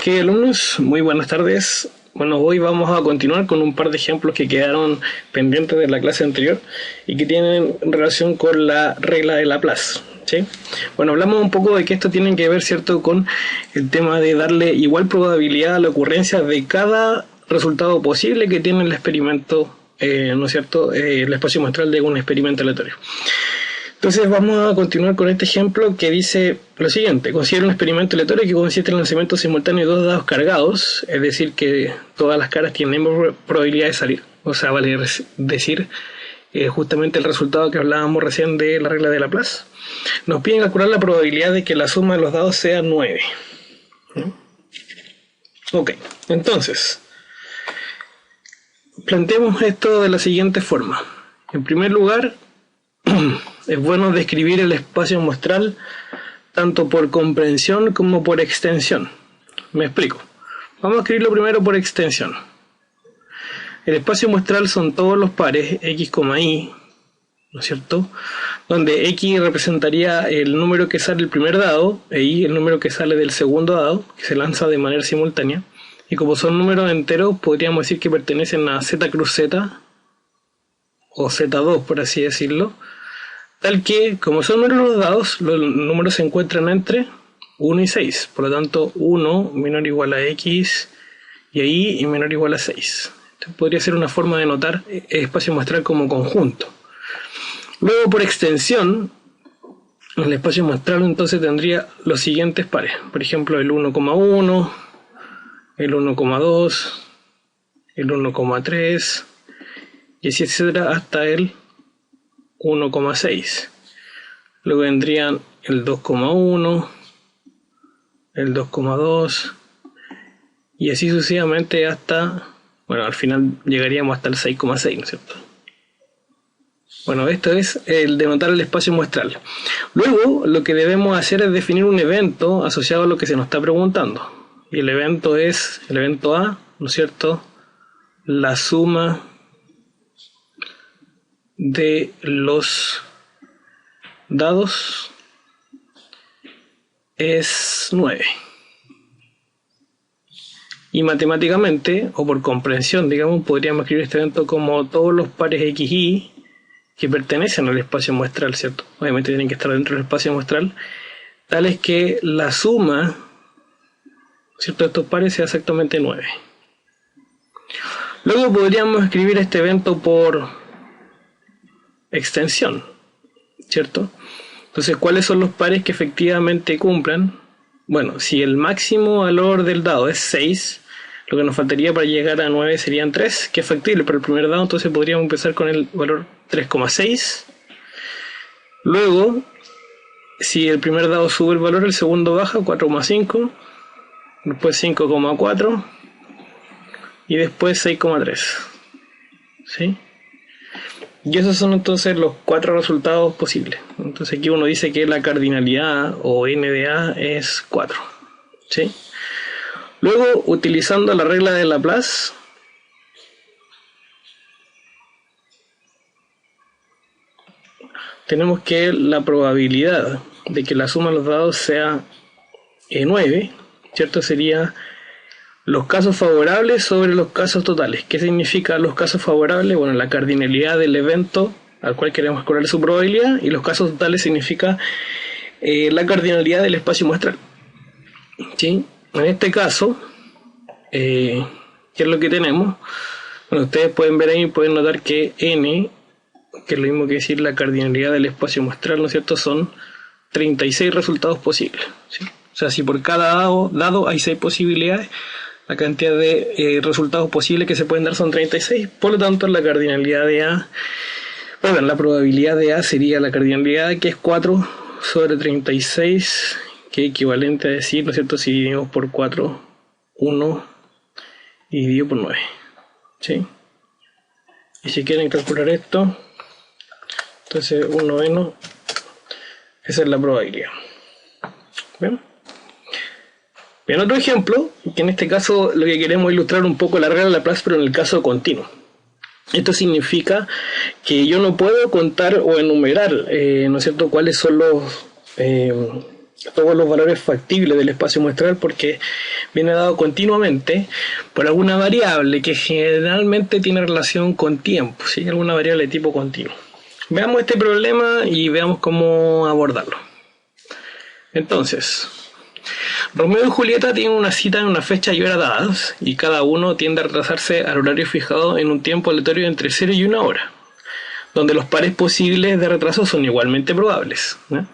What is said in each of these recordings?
¿Qué alumnos? Muy buenas tardes. Bueno, hoy vamos a continuar con un par de ejemplos que quedaron pendientes de la clase anterior y que tienen relación con la regla de Laplace, ¿sí? Bueno, hablamos un poco de que esto tiene que ver, ¿cierto?, con el tema de darle igual probabilidad a la ocurrencia de cada resultado posible que tiene el experimento, ¿no es cierto?, el espacio muestral de un experimento aleatorio. Entonces vamos a continuar con este ejemplo que dice lo siguiente: considera un experimento aleatorio que consiste en el lanzamiento simultáneo de dos dados cargados, es decir, que todas las caras tienen la misma probabilidad de salir. O sea, vale decir justamente el resultado que hablábamos recién de la regla de Laplace. Nos piden calcular la probabilidad de que la suma de los dados sea 9. Ok, entonces planteemos esto de la siguiente forma. En primer lugar, es bueno describir el espacio muestral tanto por comprensión como por extensión. Me explico. Vamos a escribirlo primero por extensión. El espacio muestral son todos los pares x, y, ¿no es cierto?, donde x representaría el número que sale del primer dado e y el número que sale del segundo dado, que se lanza de manera simultánea. Y como son números enteros, podríamos decir que pertenecen a z cruz z o z2, por así decirlo. Tal que, como son números dados, los números se encuentran entre 1 y 6. Por lo tanto, 1 menor o igual a x y y menor o igual a 6. Esto podría ser una forma de notar el espacio muestral como conjunto. Luego, por extensión, el espacio muestral entonces tendría los siguientes pares. Por ejemplo, el 1,1, el 1,2, el 1,3 y así etcétera hasta el 1,6. Luego vendrían el 2,1, el 2,2 y así sucesivamente hasta, bueno, al final llegaríamos hasta el 6,6, ¿no es cierto? Bueno, esto es el denotar el espacio muestral. Luego lo que debemos hacer es definir un evento asociado a lo que se nos está preguntando. Y el evento es el evento A, ¿no es cierto?, la suma de los dados es 9. Y matemáticamente, o por comprensión, digamos, podríamos escribir este evento como todos los pares x, y que pertenecen al espacio muestral, ¿cierto? Obviamente tienen que estar dentro del espacio muestral, tales que la suma, ¿cierto?, de estos pares sea exactamente 9. Luego podríamos escribir este evento por extensión, ¿cierto? Entonces, ¿cuáles son los pares que efectivamente cumplan? Bueno, si el máximo valor del dado es 6, lo que nos faltaría para llegar a 9 serían 3, que es factible para el primer dado, entonces podríamos empezar con el valor 3,6. Luego, si el primer dado sube el valor, el segundo baja, 4,5, después 5,4 y después 6,3, ¿sí? Y esos son entonces los 4 resultados posibles. Entonces aquí uno dice que la cardinalidad o n de a es 4, ¿sí? Luego, utilizando la regla de Laplace, tenemos que la probabilidad de que la suma de los dados sea 9, ¿cierto?, sería los casos favorables sobre los casos totales. ¿Qué significa los casos favorables? Bueno, la cardinalidad del evento al cual queremos calcular su probabilidad, y los casos totales significa la cardinalidad del espacio muestral, ¿sí? En este caso, ¿qué es lo que tenemos? Bueno, ustedes pueden ver ahí, pueden notar que n, que es lo mismo que decir la cardinalidad del espacio muestral, ¿no es cierto?, son 36 resultados posibles, ¿sí? O sea, si por cada dado hay 6 posibilidades, la cantidad de resultados posibles que se pueden dar son 36. Por lo tanto, la cardinalidad de A, perdón, la probabilidad de A sería la cardinalidad, que es 4 sobre 36, que es equivalente a decir, ¿no es cierto?, si dividimos por 4, 1 y dividido por 9, ¿sí? Y si quieren calcular esto, entonces 1 noveno, esa es la probabilidad. ¿Bien? Bien, otro ejemplo, que en este caso lo que queremos ilustrar un poco la regla de Laplace, pero en el caso continuo. Esto significa que yo no puedo contar o enumerar, ¿no es cierto?, cuáles son los todos los valores factibles del espacio muestral, porque viene dado continuamente por alguna variable que generalmente tiene relación con tiempo, ¿sí? Alguna variable de tipo continuo. Veamos este problema y veamos cómo abordarlo. Entonces, Romeo y Julieta tienen una cita en una fecha y hora dadas, y cada uno tiende a retrasarse al horario fijado en un tiempo aleatorio entre 0 y 1 hora, donde los pares posibles de retraso son igualmente probables, ¿no?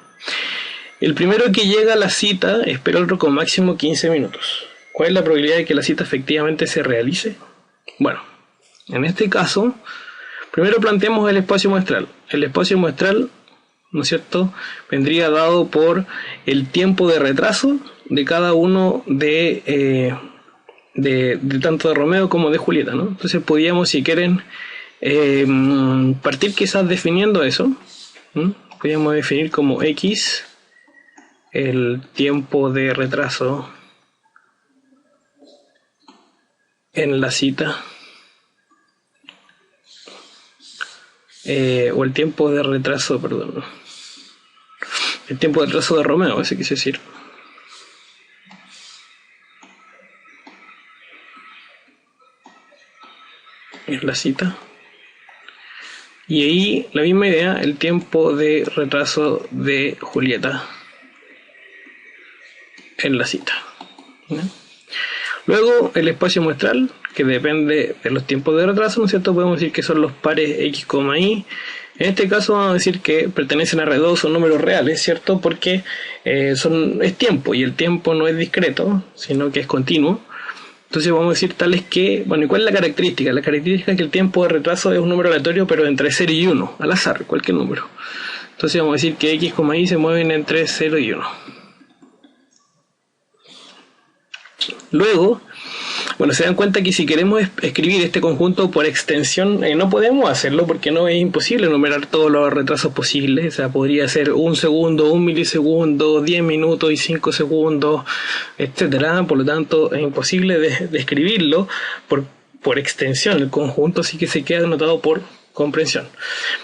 El primero que llega a la cita espera al otro con máximo 15 minutos. ¿Cuál es la probabilidad de que la cita efectivamente se realice? Bueno, en este caso, primero planteamos el espacio muestral. El espacio muestral, ¿no es cierto?, vendría dado por el tiempo de retraso de cada uno de tanto de Romeo como de Julieta, ¿no? Entonces podríamos, si quieren, partir quizás definiendo eso. Podríamos definir como X el tiempo de retraso en la cita, o el tiempo de retraso, perdón, el tiempo de retraso de Romeo, ese quise decir. En la cita. Y ahí la misma idea, el tiempo de retraso de Julieta en la cita, ¿no? Luego el espacio muestral, que depende de los tiempos de retraso, ¿no es cierto? Podemos decir que son los pares X, Y. En este caso vamos a decir que pertenecen a R2, son números reales, ¿cierto? Porque es tiempo, y el tiempo no es discreto, sino que es continuo. Entonces vamos a decir tales que, bueno, ¿y cuál es la característica? La característica es que el tiempo de retraso es un número aleatorio, pero entre 0 y 1, al azar, cualquier número. Entonces vamos a decir que X, Y se mueven entre 0 y 1. Luego, bueno, se dan cuenta que si queremos escribir este conjunto por extensión, no podemos hacerlo porque no es imposible enumerar todos los retrasos posibles. O sea, podría ser 1 segundo, 1 milisegundo, 10 minutos y 5 segundos, etcétera. Por lo tanto, es imposible de escribirlo por extensión. El conjunto sí que se queda denotado por comprensión.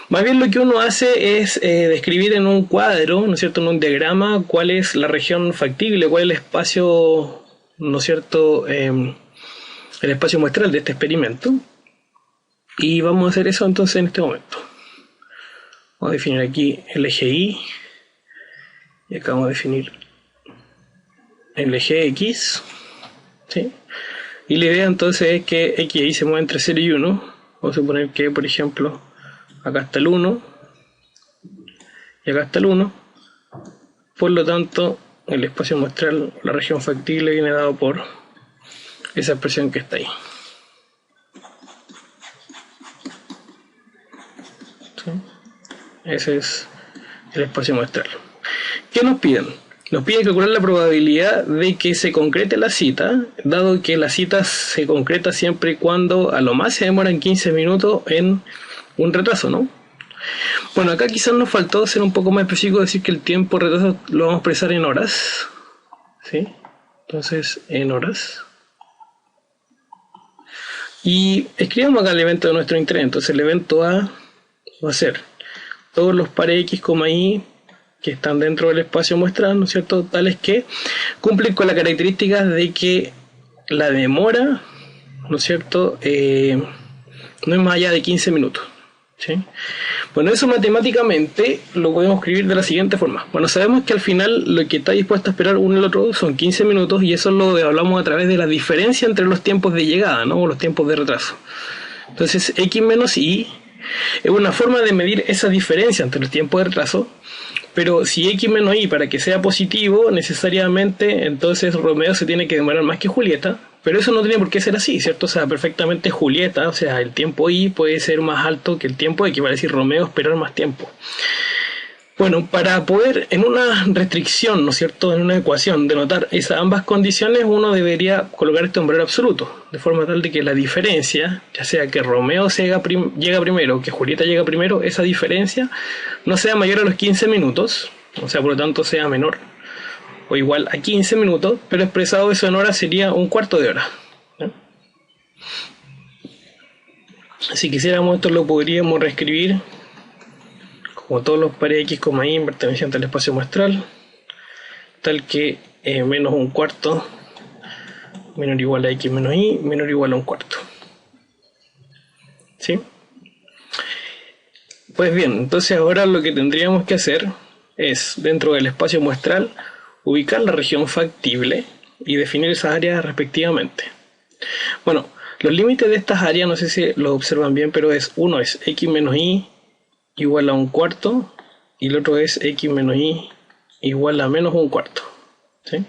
Más bien lo que uno hace es describir en un cuadro, ¿no es cierto?, en un diagrama, cuál es la región factible, cuál es el espacio, ¿no es cierto?, el espacio muestral de este experimento. Y vamos a hacer eso entonces en este momento. Vamos a definir aquí el eje Y, y acá vamos a definir el eje X, ¿sí? Y la idea entonces es que X y Y se mueven entre 0 y 1. Vamos a suponer que, por ejemplo, acá está el 1 y acá está el 1. Por lo tanto, el espacio muestral, la región factible, viene dado por esa expresión que está ahí. ¿Sí? Ese es el espacio muestral. ¿Qué nos piden? Nos piden calcular la probabilidad de que se concrete la cita, dado que la cita se concreta siempre y cuando a lo más se demoran 15 minutos en un retraso, ¿no? Bueno, acá quizás nos faltó ser un poco más específico, decir que el tiempo de retraso lo vamos a expresar en horas, ¿sí? Entonces, en horas. Y escribamos acá el evento de nuestro interés. Entonces el evento A va a ser todos los pares X, Y que están dentro del espacio muestral, ¿no es cierto?, tales que cumplen con la característica de que la demora, ¿no es cierto?, no es más allá de 15 minutos, ¿sí? Bueno, eso matemáticamente lo podemos escribir de la siguiente forma. Bueno, sabemos que al final lo que está dispuesto a esperar uno y el otro son 15 minutos, y eso lo hablamos a través de la diferencia entre los tiempos de llegada, ¿no?, o los tiempos de retraso. Entonces X menos Y es una forma de medir esa diferencia entre los tiempos de retraso. Pero si X menos Y, para que sea positivo, necesariamente entonces Romeo se tiene que demorar más que Julieta. Pero eso no tiene por qué ser así, ¿cierto? O sea, perfectamente Julieta, o sea, el tiempo Y puede ser más alto que el tiempo X, vale decir Romeo esperar más tiempo. Bueno, para poder, en una restricción, ¿no es cierto?, en una ecuación, denotar ambas condiciones, uno debería colocar esto en valor absoluto, de forma tal de que la diferencia, ya sea que Romeo llega primero o que Julieta llega primero, esa diferencia no sea mayor a los 15 minutos, o sea, por lo tanto sea menor o igual a 15 minutos, pero expresado eso en horas sería un cuarto de hora, ¿no? Si quisiéramos esto lo podríamos reescribir como todos los pares X, Y pertenecientes al espacio muestral, tal que menos un cuarto menor o igual a x menos y menor o igual a un cuarto. ¿Sí? Pues bien, entonces ahora lo que tendríamos que hacer es, dentro del espacio muestral, ubicar la región factible y definir esas áreas respectivamente. Bueno, los límites de estas áreas, no sé si lo observan bien, pero uno es x menos y igual a un cuarto y el otro es x menos y igual a menos un cuarto. ¿Sí?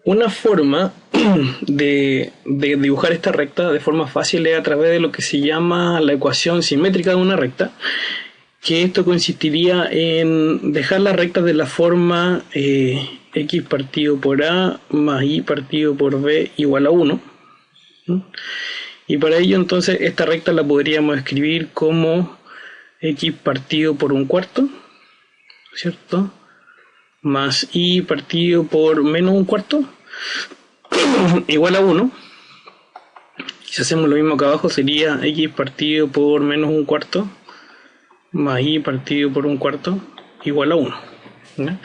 Una forma de dibujar esta recta de forma fácil es a través de lo que se llama la ecuación simétrica de una recta, que esto consistiría en dejar la recta de la forma x partido por a más y partido por b igual a 1. Y para ello entonces esta recta la podríamos escribir como x partido por un cuarto, ¿cierto? Más y partido por menos un cuarto igual a 1. Si hacemos lo mismo acá abajo sería x partido por menos un cuarto más y partido por un cuarto igual a 1. ¿Ya?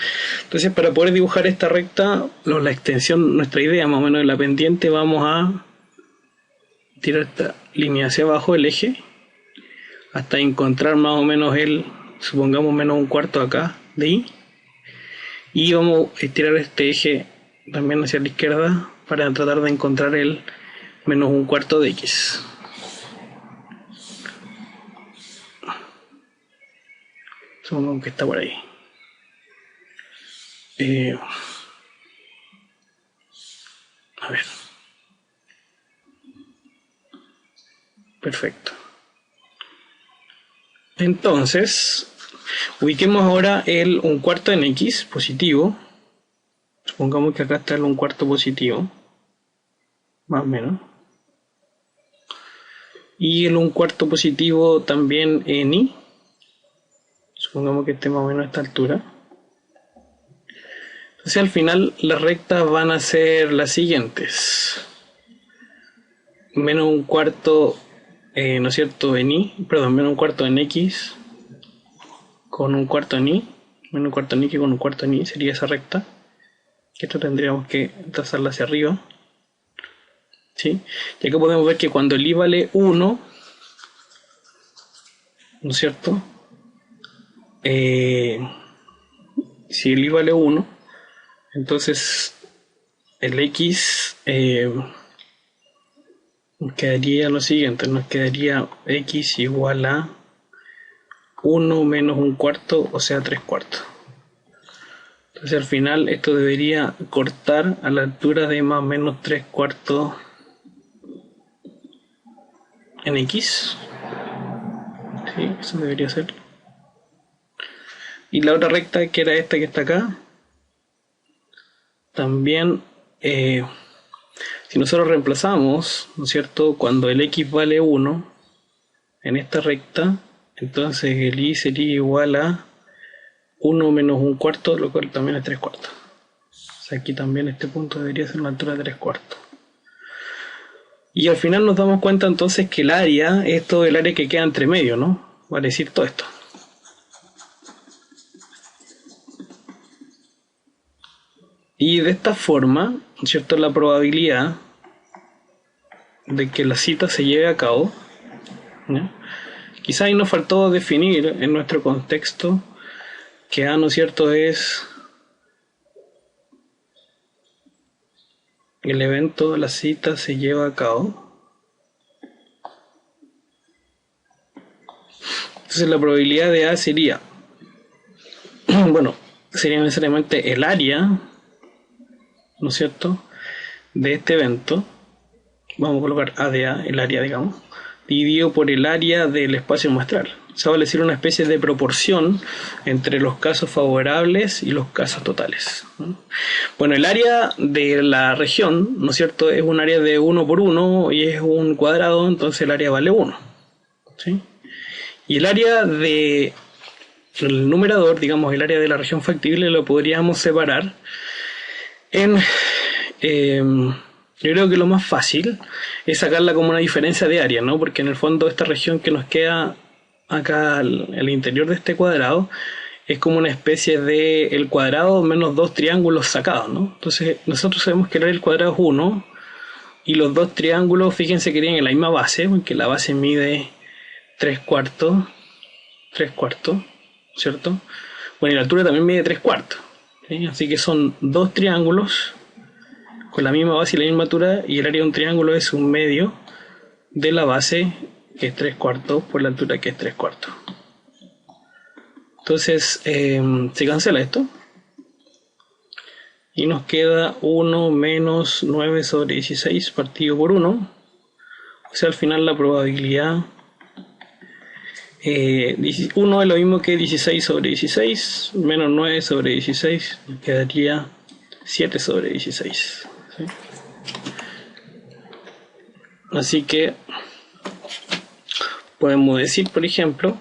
Entonces, para poder dibujar esta recta, la extensión, nuestra idea más o menos de la pendiente, vamos a tirar esta línea hacia abajo, el eje, hasta encontrar más o menos supongamos menos un cuarto acá de y, y vamos a estirar este eje también hacia la izquierda para tratar de encontrar el menos un cuarto de x. Supongamos que está por ahí. A ver. Perfecto. Entonces, ubiquemos ahora un cuarto en x positivo. Supongamos que acá está el un cuarto positivo, más o menos. Y el un cuarto positivo también en y. Supongamos que esté más o menos a esta altura. Entonces al final las rectas van a ser las siguientes. Menos un cuarto, ¿no es cierto?, en y. Perdón, menos un cuarto en x con un cuarto en y. Menos un cuarto en y con un cuarto en y sería esa recta. Esto tendríamos que trazarla hacia arriba. ¿Sí? Y acá podemos ver que cuando el i vale 1, ¿no es cierto? Si el i vale 1, entonces el x nos quedaría lo siguiente, nos quedaría x igual a 1 menos un cuarto, o sea 3 cuartos. Entonces al final esto debería cortar a la altura de más o menos 3 cuartos en x. Sí, eso debería ser. Y la otra recta, que era esta que está acá, también si nosotros reemplazamos, ¿no es cierto?, cuando el x vale 1 en esta recta, entonces el y sería igual a 1 menos un cuarto, lo cual también es 3 cuartos. O sea, aquí también este punto debería ser una altura de 3 cuartos. Y al final nos damos cuenta entonces que el área es todo el área que queda entre medio, ¿no? Vale decir todo esto. Y de esta forma, ¿cierto?, la probabilidad de que la cita se lleve a cabo, ¿ya? Quizá ahí nos faltó definir en nuestro contexto que A, ¿no es cierto?, es el evento, la cita se lleva a cabo. Entonces la probabilidad de A sería, bueno, sería necesariamente el área, ¿no es cierto?, de este evento. Vamos a colocar A de A, el área, digamos, dividido por el área del espacio muestral. Eso va a decir una especie de proporción entre los casos favorables y los casos totales. Bueno, el área de la región, ¿no es cierto?, es un área de 1 por 1 y es un cuadrado, entonces el área vale 1. ¿Sí? Y el área del numerador, digamos, el área de la región factible, lo podríamos separar en... yo creo que lo más fácil es sacarla como una diferencia de área, ¿no? Porque en el fondo esta región que nos queda acá al interior de este cuadrado es como una especie de el cuadrado menos dos triángulos sacados, ¿no? Entonces nosotros sabemos que el área del cuadrado es 1 y los dos triángulos, fíjense que tienen la misma base, porque la base mide 3/4, ¿cierto? Bueno, y la altura también mide 3/4, ¿sí? Así que son dos triángulos con la misma base y la misma altura, y el área de un triángulo es un medio de la base, que es 3/4, por la altura, que es 3/4. Entonces se cancela esto y nos queda 1 menos 9 sobre 16 partido por 1. O sea, al final la probabilidad 1 es lo mismo que 16 sobre 16 menos 9 sobre 16, nos quedaría 7 sobre 16, ¿sí? Así que podemos decir, por ejemplo,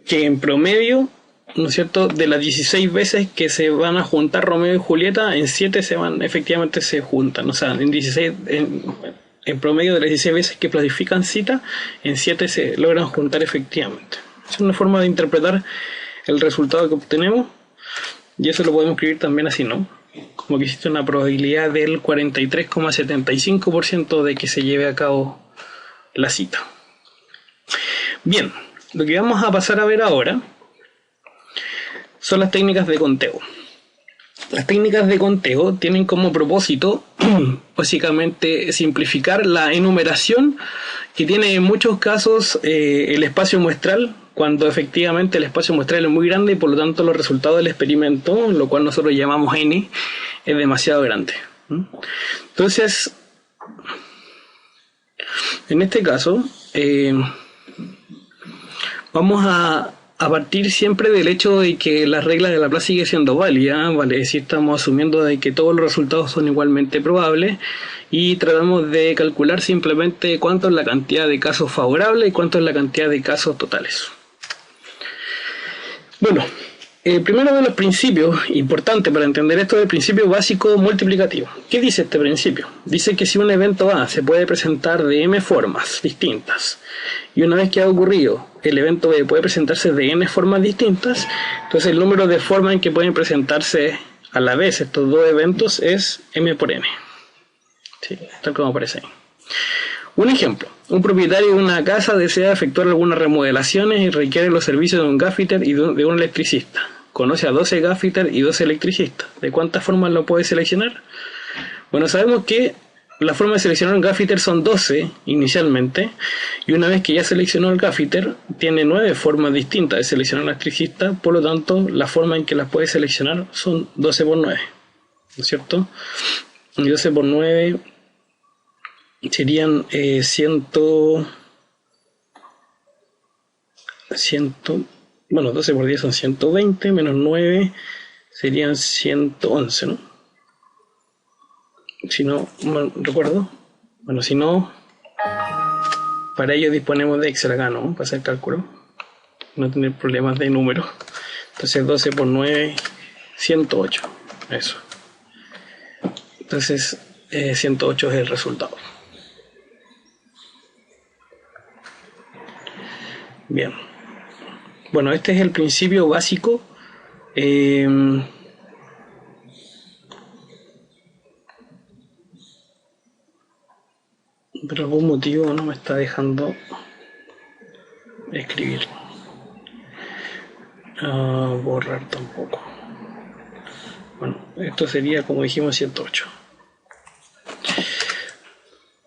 que en promedio, ¿no es cierto?, de las 16 veces que se van a juntar Romeo y Julieta, en 7 efectivamente se juntan. O sea, en promedio de las 16 veces que planifican cita, en 7 se logran juntar efectivamente. Es una forma de interpretar el resultado que obtenemos, y eso lo podemos escribir también así, ¿no? Como que existe una probabilidad del 43,75% de que se lleve a cabo la cita. Bien, lo que vamos a pasar a ver ahora son las técnicas de conteo. Las técnicas de conteo tienen como propósito básicamente simplificar la enumeración que tiene en muchos casos el espacio muestral, cuando efectivamente el espacio muestral es muy grande y por lo tanto los resultados del experimento, lo cual nosotros llamamos n, es demasiado grande. Entonces, en este caso vamos a partir siempre del hecho de que la regla de Laplace sigue siendo válida, ¿vale? Si estamos asumiendo de que todos los resultados son igualmente probables, y tratamos de calcular simplemente cuánto es la cantidad de casos favorables y cuánto es la cantidad de casos totales. Bueno, el primero de los principios importantes para entender esto es el principio básico multiplicativo. ¿Qué dice este principio? Dice que si un evento A se puede presentar de m formas distintas, y una vez que ha ocurrido, el evento B puede presentarse de n formas distintas, entonces el número de formas en que pueden presentarse a la vez estos dos eventos es m por n. Sí, tal como aparece ahí. Un ejemplo: un propietario de una casa desea efectuar algunas remodelaciones y requiere los servicios de un gaffiter y de un electricista. Conoce a 12 gaffiter y 12 electricistas. ¿De cuántas formas lo puede seleccionar? Bueno, sabemos que la forma de seleccionar un gaffiter son 12 inicialmente, y una vez que ya seleccionó el gaffiter, tiene 9 formas distintas de seleccionar al electricista, por lo tanto, la forma en que las puede seleccionar son 12 por 9, ¿no es cierto? Y 12 por 9 serían 12 por 10 son 120, menos 9 serían 111, ¿no? Si no mal recuerdo. Bueno, si no, para ello disponemos de Excel acá, ¿no? Para hacer cálculo, no tener problemas de números. Entonces 12 por 9, 108, eso. Entonces 108 es el resultado. Bien, bueno, este es el principio básico. Por algún motivo no me está dejando escribir. Borrar tampoco. Bueno, esto sería, como dijimos, 108.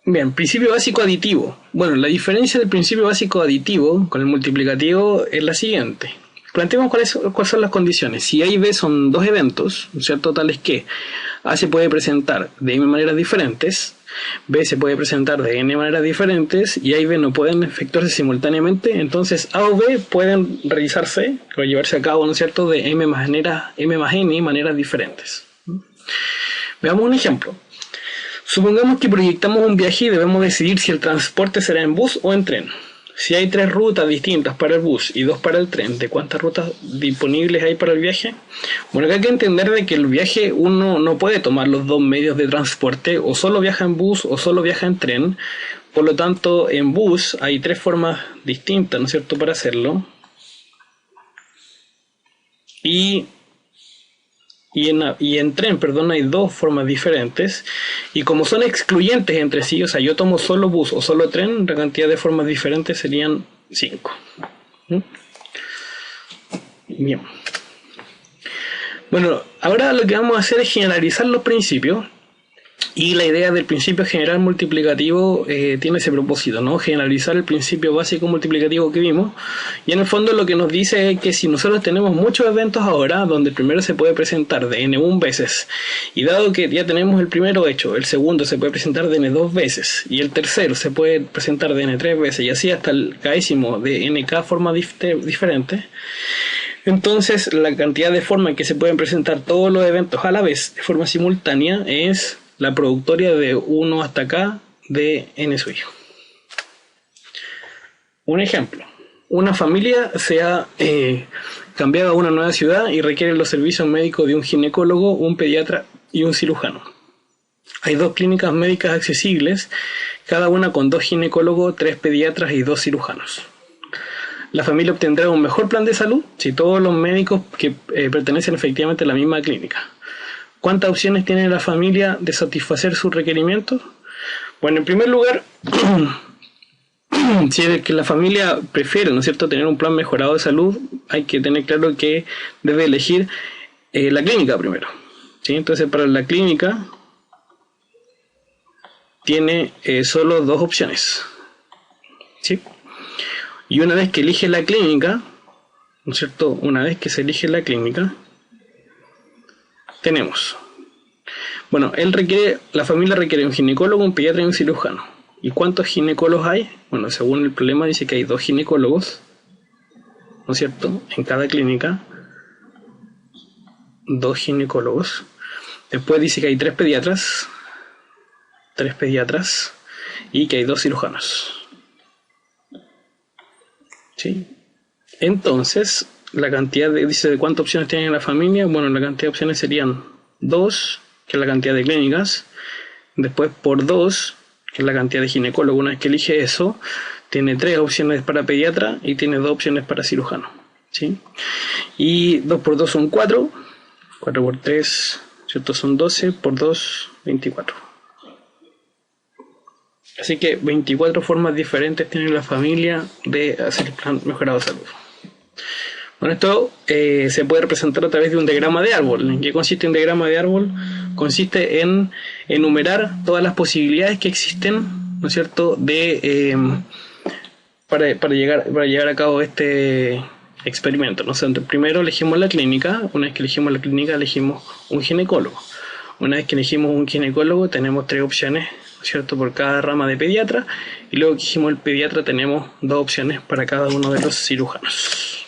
Bien, principio básico aditivo. Bueno, la diferencia del principio básico aditivo con el multiplicativo es la siguiente. Planteemos cuáles son las condiciones. Si A y B son dos eventos, ¿cierto?, tales que A se puede presentar de m maneras diferentes, B se puede presentar de n maneras diferentes, y A y B no pueden efectuarse simultáneamente, entonces A o B pueden realizarse o llevarse a cabo, ¿no es cierto?, de m más n maneras diferentes. Veamos un ejemplo. Supongamos que proyectamos un viaje y debemos decidir si el transporte será en bus o en tren. Si hay 3 rutas distintas para el bus y 2 para el tren, ¿de cuántas rutas disponibles hay para el viaje? Bueno, acá hay que entender de que el viaje uno no puede tomar los dos medios de transporte, o solo viaja en bus o solo viaja en tren. Por lo tanto, en bus hay 3 formas distintas, ¿no es cierto?, para hacerlo. y en tren, perdón, hay dos formas diferentes, y como son excluyentes entre sí, o sea, yo tomo solo bus o solo tren, la cantidad de formas diferentes serían 5. Bien. Bueno, ahora lo que vamos a hacer es generalizar los principios. Y la idea del principio general multiplicativo tiene ese propósito, ¿no? Generalizar el principio básico multiplicativo que vimos. Y en el fondo lo que nos dice es que si nosotros tenemos muchos eventos ahora, donde el primero se puede presentar de n1 veces, y dado que ya tenemos el primero hecho, el segundo se puede presentar de n2 veces, y el tercero se puede presentar de n3 veces, y así hasta el késimo de nk formas diferentes, entonces la cantidad de formas en que se pueden presentar todos los eventos a la vez, de forma simultánea, es la productoria de 1 hasta k de n sub i. Un ejemplo. Una familia se ha cambiado a una nueva ciudad y requiere los servicios médicos de un ginecólogo, un pediatra y un cirujano. Hay 2 clínicas médicas accesibles, cada una con 2 ginecólogos, 3 pediatras y 2 cirujanos. La familia obtendrá un mejor plan de salud si todos los médicos que pertenecen efectivamente a la misma clínica. ¿Cuántas opciones tiene la familia de satisfacer sus requerimientos? Bueno, en primer lugar, si es que la familia prefiere, ¿no es cierto?, tener un plan mejorado de salud, hay que tener claro que debe elegir la clínica primero, ¿sí? Entonces, para la clínica tiene solo 2 opciones, ¿sí? Y una vez que elige la clínica, ¿no es cierto?, una vez que se elige la clínica, tenemos, bueno, la familia requiere un ginecólogo, un pediatra y un cirujano. ¿Y cuántos ginecólogos hay? Bueno, según el problema dice que hay 2 ginecólogos, ¿no es cierto?, en cada clínica, 2 ginecólogos. Después dice que hay 3 pediatras, y que hay 2 cirujanos. ¿Sí? Entonces, la cantidad dice de cuántas opciones tiene la familia. Bueno, la cantidad de opciones serían 2, que es la cantidad de clínicas, después por 2, que es la cantidad de ginecólogos. Una vez que elige eso, tiene 3 opciones para pediatra y tiene 2 opciones para cirujano, ¿sí? Y 2 por 2 son 4, 4 por 3, ¿cierto?, son 12, por 2, 24. Así que 24 formas diferentes tiene la familia de hacer el plan mejorado de salud. Bueno, esto se puede representar a través de un diagrama de árbol. ¿En qué consiste un diagrama de árbol? Consiste en enumerar todas las posibilidades que existen, ¿no es cierto?, para llevar a cabo este experimento, ¿no? O sea, primero elegimos la clínica. Una vez que elegimos la clínica, elegimos un ginecólogo. Una vez que elegimos un ginecólogo, tenemos 3 opciones, ¿no es cierto?, por cada rama de pediatra. Y luego que elegimos el pediatra, tenemos 2 opciones para cada uno de los cirujanos.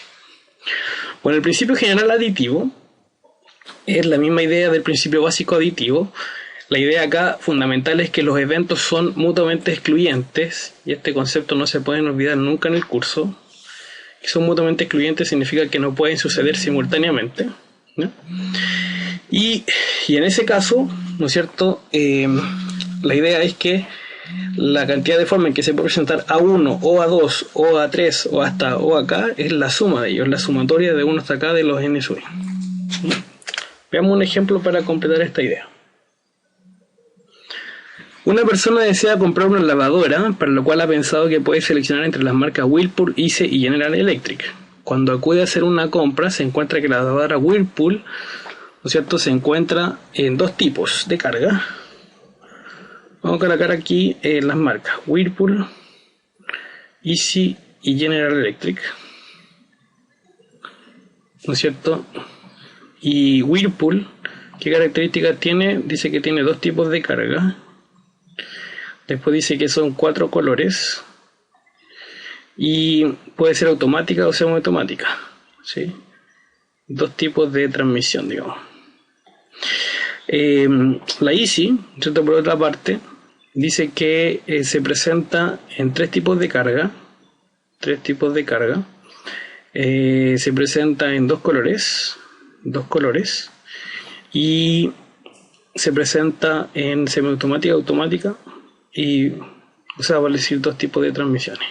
Bueno, el principio general aditivo es la misma idea del principio básico aditivo. La idea acá fundamental es que los eventos son mutuamente excluyentes, y este concepto no se pueden olvidar nunca en el curso. Que son mutuamente excluyentes significa que no pueden suceder simultáneamente, ¿no? Y en ese caso, ¿no es cierto?, la idea es que la cantidad de formas en que se puede presentar A1 o A2 o A3 o hasta O acá es la suma de ellos, la sumatoria de 1 hasta acá de los n sub i. Veamos un ejemplo para completar esta idea. Una persona desea comprar una lavadora, para lo cual ha pensado que puede seleccionar entre las marcas Whirlpool, ICE y General Electric. Cuando acude a hacer una compra, se encuentra que la lavadora Whirlpool, ¿no es cierto?, se encuentra en 2 tipos de carga. Vamos a colocar aquí las marcas Whirlpool, ICE y General Electric, ¿no es cierto? Y Whirlpool, ¿qué características tiene? Dice que tiene 2 tipos de carga. Después dice que son 4 colores. Y puede ser automática o semiautomática, ¿sí? 2 tipos de transmisión, digamos. La ICE, ¿cierto?, por otra parte, dice que se presenta en 3 tipos de carga. 3 tipos de carga. Se presenta en 2 colores. Y se presenta en semiautomática, automática. Y, o sea, vale decir 2 tipos de transmisiones.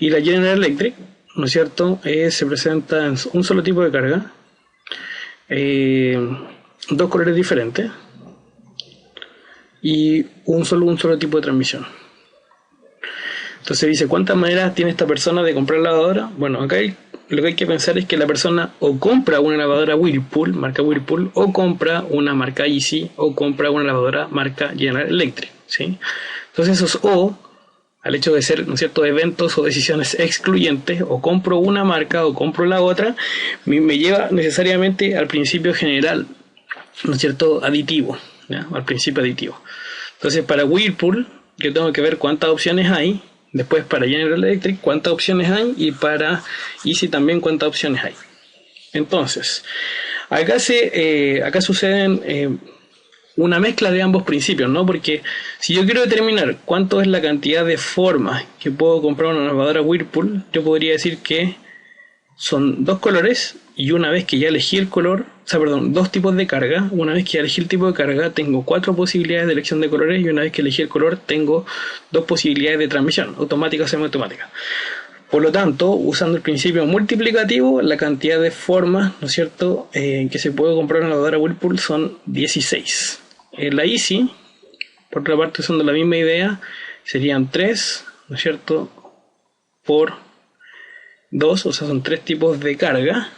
Y la General Electric, ¿no es cierto?, se presenta en un solo tipo de carga, dos colores diferentes y un solo tipo de transmisión. Entonces dice, ¿cuántas maneras tiene esta persona de comprar lavadora? Bueno, acá lo que hay que pensar es que la persona o compra una lavadora Whirlpool, marca Whirlpool, o compra una marca Easy, o compra una lavadora marca General Electric, ¿sí? Entonces esos o, al hecho de ser, ¿no es cierto?, eventos o decisiones excluyentes, o compro una marca o compro la otra, me lleva necesariamente al principio general, ¿no es cierto?, aditivo, ¿ya? Al principio aditivo. Entonces para Whirlpool yo tengo que ver cuántas opciones hay. Después para General Electric cuántas opciones hay, y para Easy también cuántas opciones hay. Entonces acá suceden una mezcla de ambos principios, ¿no? Porque si yo quiero determinar cuánto es la cantidad de formas que puedo comprar una lavadora Whirlpool, yo podría decir que son dos colores, y una vez que ya elegí el color, dos tipos de carga. Una vez que ya elegí el tipo de carga, tengo 4 posibilidades de elección de colores, y una vez que elegí el color, tengo 2 posibilidades de transmisión, automática o semiautomática. Por lo tanto, usando el principio multiplicativo, la cantidad de formas, ¿no es cierto?, que se puede comprar una lavadora Whirlpool son 16. La Easy, por otra parte, usando la misma idea, serían 3, ¿no es cierto?, por 2, o sea, son 3 tipos de carga.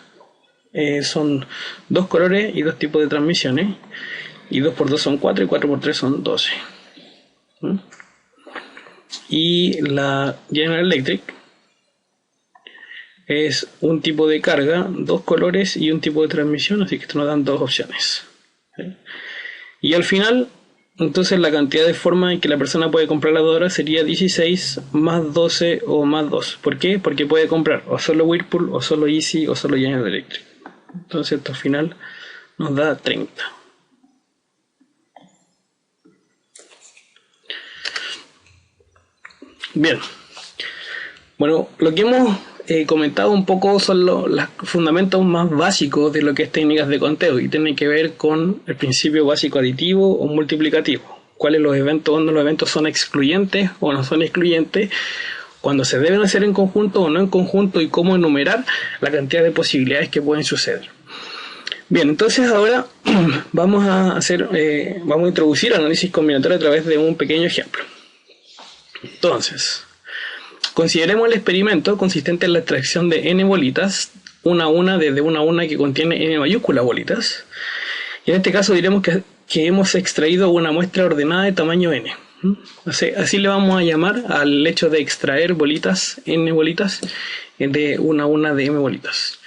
Son 2 colores y 2 tipos de transmisiones, y 2 por 2 son 4 y 4 por 3 son 12. Y la General Electric es un tipo de carga, 2 colores y un tipo de transmisión, así que esto nos dan 2 opciones. Y al final, entonces la cantidad de formas en que la persona puede comprar la lavadora sería 16 más 12 o más 2. ¿Por qué? Porque puede comprar o solo Whirlpool, o solo Easy, o solo General Electric. Entonces esto al final nos da 30. Bien. Bueno, lo que hemos comentado un poco son los fundamentos más básicos de lo que es técnicas de conteo, y tienen que ver con el principio básico aditivo o multiplicativo. ¿Cuáles los eventos, dónde los eventos son excluyentes o no son excluyentes? Cuando se deben hacer en conjunto o no en conjunto, y cómo enumerar la cantidad de posibilidades que pueden suceder. Bien, entonces ahora vamos a introducir análisis combinatorio a través de un pequeño ejemplo. Entonces, consideremos el experimento consistente en la extracción de n bolitas, una a una, desde una a una que contiene n mayúscula bolitas. Y en este caso diremos que hemos extraído una muestra ordenada de tamaño n. Así le vamos a llamar al hecho de extraer bolitas, n bolitas, de una a una de m bolitas.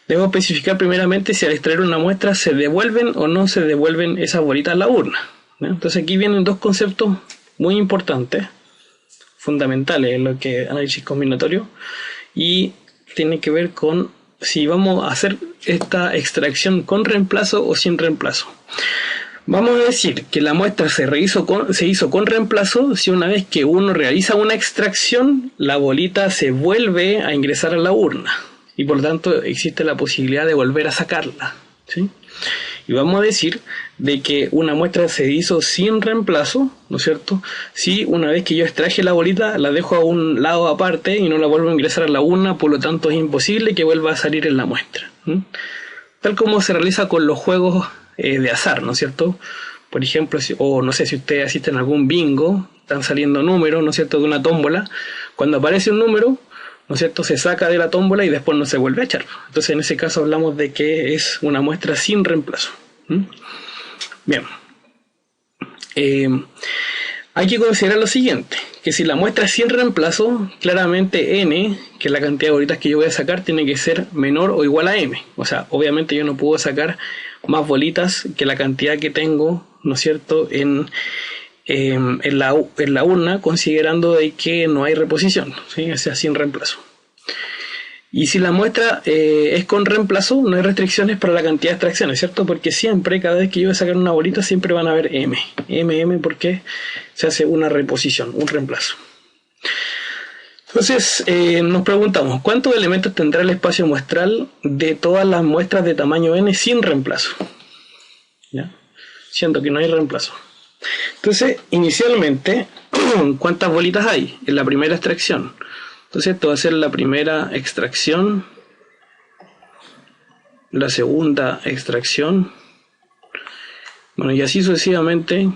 Debemos especificar primeramente si al extraer una muestra se devuelven o no se devuelven esas bolitas a la urna, ¿no? Entonces aquí vienen dos conceptos muy importantes, fundamentales en lo que es análisis combinatorio, y tiene que ver con si vamos a hacer esta extracción con reemplazo o sin reemplazo. Vamos a decir que la muestra se hizo con reemplazo si una vez que uno realiza una extracción, la bolita se vuelve a ingresar a la urna, y por lo tanto existe la posibilidad de volver a sacarla, ¿sí? Y vamos a decir de que una muestra se hizo sin reemplazo, ¿no es cierto?, si una vez que yo extraje la bolita la dejo a un lado aparte y no la vuelvo a ingresar a la urna, por lo tanto es imposible que vuelva a salir en la muestra. Tal como se realiza con los juegos de azar, ¿no es cierto? Por ejemplo, o no sé si ustedes asisten a algún bingo, están saliendo números, ¿no es cierto?, de una tómbola. Cuando aparece un número, ¿no es cierto?, se saca de la tómbola y después no se vuelve a echar. Entonces en ese caso hablamos de que es una muestra sin reemplazo. Bien. Hay que considerar lo siguiente, que si la muestra es sin reemplazo, claramente n, que es la cantidad de bolitas que yo voy a sacar, tiene que ser menor o igual a m. O sea, obviamente yo no puedo sacar más bolitas que la cantidad que tengo, ¿no es cierto?, en la urna, considerando de que no hay reposición, ¿sí?, o sea, sin reemplazo. Y si la muestra es con reemplazo, no hay restricciones para la cantidad de extracciones, ¿cierto? Porque siempre, cada vez que yo voy a sacar una bolita, siempre van a haber m, porque se hace una reposición, un reemplazo. Entonces nos preguntamos, ¿cuántos elementos tendrá el espacio muestral de todas las muestras de tamaño n sin reemplazo? ¿Ya? Siendo que no hay reemplazo. Entonces, inicialmente, ¿cuántas bolitas hay en la primera extracción? Entonces esto va a ser la primera extracción, la segunda extracción, bueno, y así sucesivamente.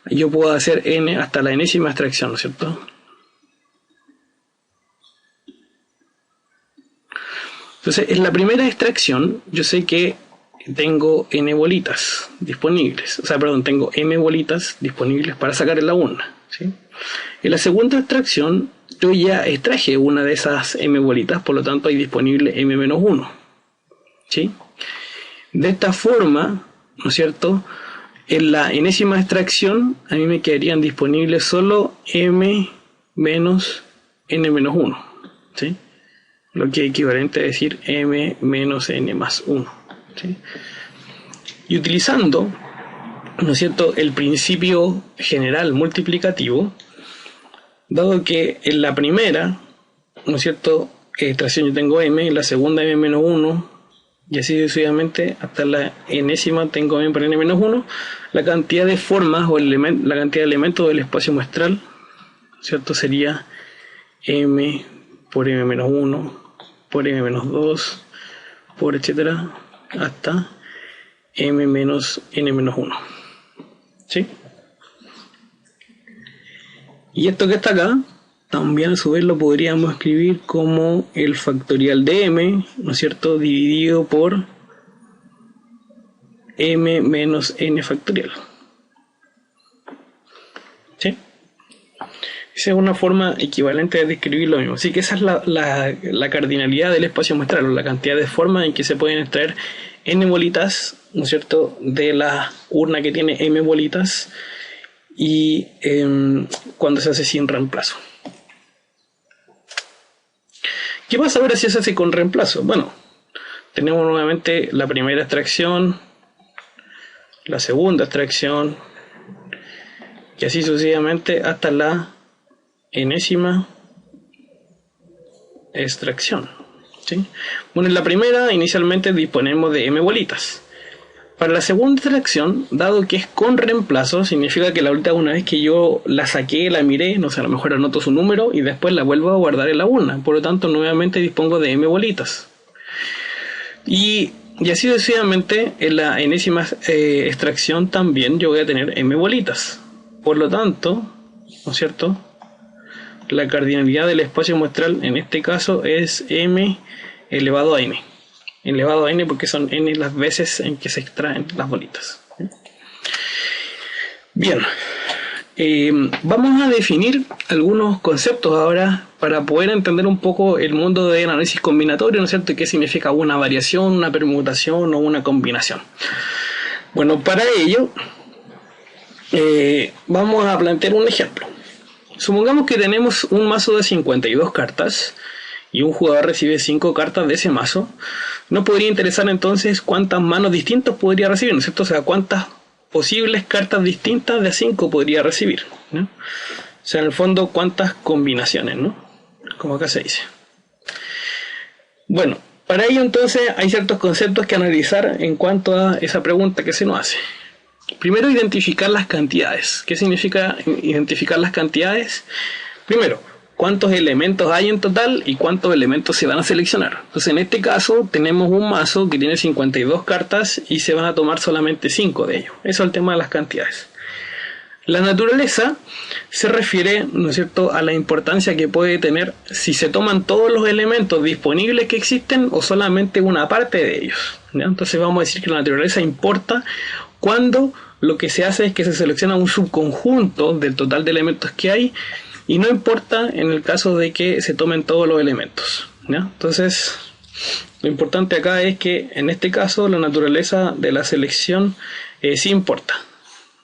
Yo puedo hacer n hasta la enésima extracción, ¿no es cierto? Entonces, en la primera extracción, yo sé que tengo n bolitas disponibles. O sea, perdón, tengo m bolitas disponibles para sacar en la urna, ¿sí? En la segunda extracción, yo ya extraje una de esas m bolitas, por lo tanto hay disponible m-1, ¿sí? De esta forma, ¿no es cierto?, en la enésima extracción a mí me quedarían disponibles solo m menos n-1, ¿sí? Lo que es equivalente a decir m menos n más 1, ¿sí? Y utilizando, ¿no es cierto?, el principio general multiplicativo, dado que en la primera, ¿no es cierto?, extracción yo tengo m, en la segunda m menos 1, y así sucesivamente hasta la enésima tengo m por n menos 1, la cantidad de formas o la cantidad de elementos del espacio muestral, ¿cierto?, sería m por m menos 1 por m menos 2 por etcétera hasta m menos n menos 1, ¿sí? Y esto que está acá también a su vez lo podríamos escribir como el factorial de m, ¿no es cierto?, dividido por m menos n factorial, ¿sí? Esa es una forma equivalente de describir lo mismo. Así que esa es la cardinalidad del espacio muestral, o la cantidad de formas en que se pueden extraer n bolitas, ¿no es cierto?, de la urna que tiene m bolitas, y cuando se hace sin reemplazo. ¿Qué pasa ahora si se hace con reemplazo? Bueno, tenemos nuevamente la primera extracción, la segunda extracción, y así sucesivamente hasta la enésima extracción, ¿sí? Bueno, en la primera inicialmente disponemos de m bolitas. Para la segunda extracción, dado que es con reemplazo, significa que la bolita, una vez que yo la saqué, la miré, no sé, a lo mejor anoto su número y después la vuelvo a guardar en la urna. Por lo tanto, nuevamente dispongo de m bolitas. Y así sucesivamente, en la enésima extracción también yo voy a tener m bolitas. Por lo tanto, ¿no es cierto?, la cardinalidad del espacio muestral en este caso es m elevado a n. Elevado a n porque son n las veces en que se extraen las bolitas. Bien, vamos a definir algunos conceptos ahora para poder entender un poco el mundo del análisis combinatorio, ¿no es cierto?, qué significa una variación, una permutación o una combinación. Bueno, para ello vamos a plantear un ejemplo. Supongamos que tenemos un mazo de 52 cartas y un jugador recibe 5 cartas de ese mazo. Nos podría interesar entonces cuántas manos distintas podría recibir, ¿no es cierto? O sea, cuántas posibles cartas distintas de 5 podría recibir, ¿no? O sea, en el fondo, cuántas combinaciones, ¿no? Como acá se dice. Bueno, para ello entonces hay ciertos conceptos que analizar en cuanto a esa pregunta que se nos hace. Primero, identificar las cantidades. ¿Qué significa identificar las cantidades? Primero, cuántos elementos hay en total y cuántos elementos se van a seleccionar. Entonces, en este caso, tenemos un mazo que tiene 52 cartas y se van a tomar solamente 5 de ellos. Eso es el tema de las cantidades. La naturaleza se refiere, ¿no es cierto?, a la importancia que puede tener si se toman todos los elementos disponibles que existen o solamente una parte de ellos, ¿ya? Entonces vamos a decir que la naturaleza importa cuando lo que se hace es que se selecciona un subconjunto del total de elementos que hay, y no importa en el caso de que se tomen todos los elementos, ¿ya? Entonces, lo importante acá es que en este caso la naturaleza de la selección sí importa,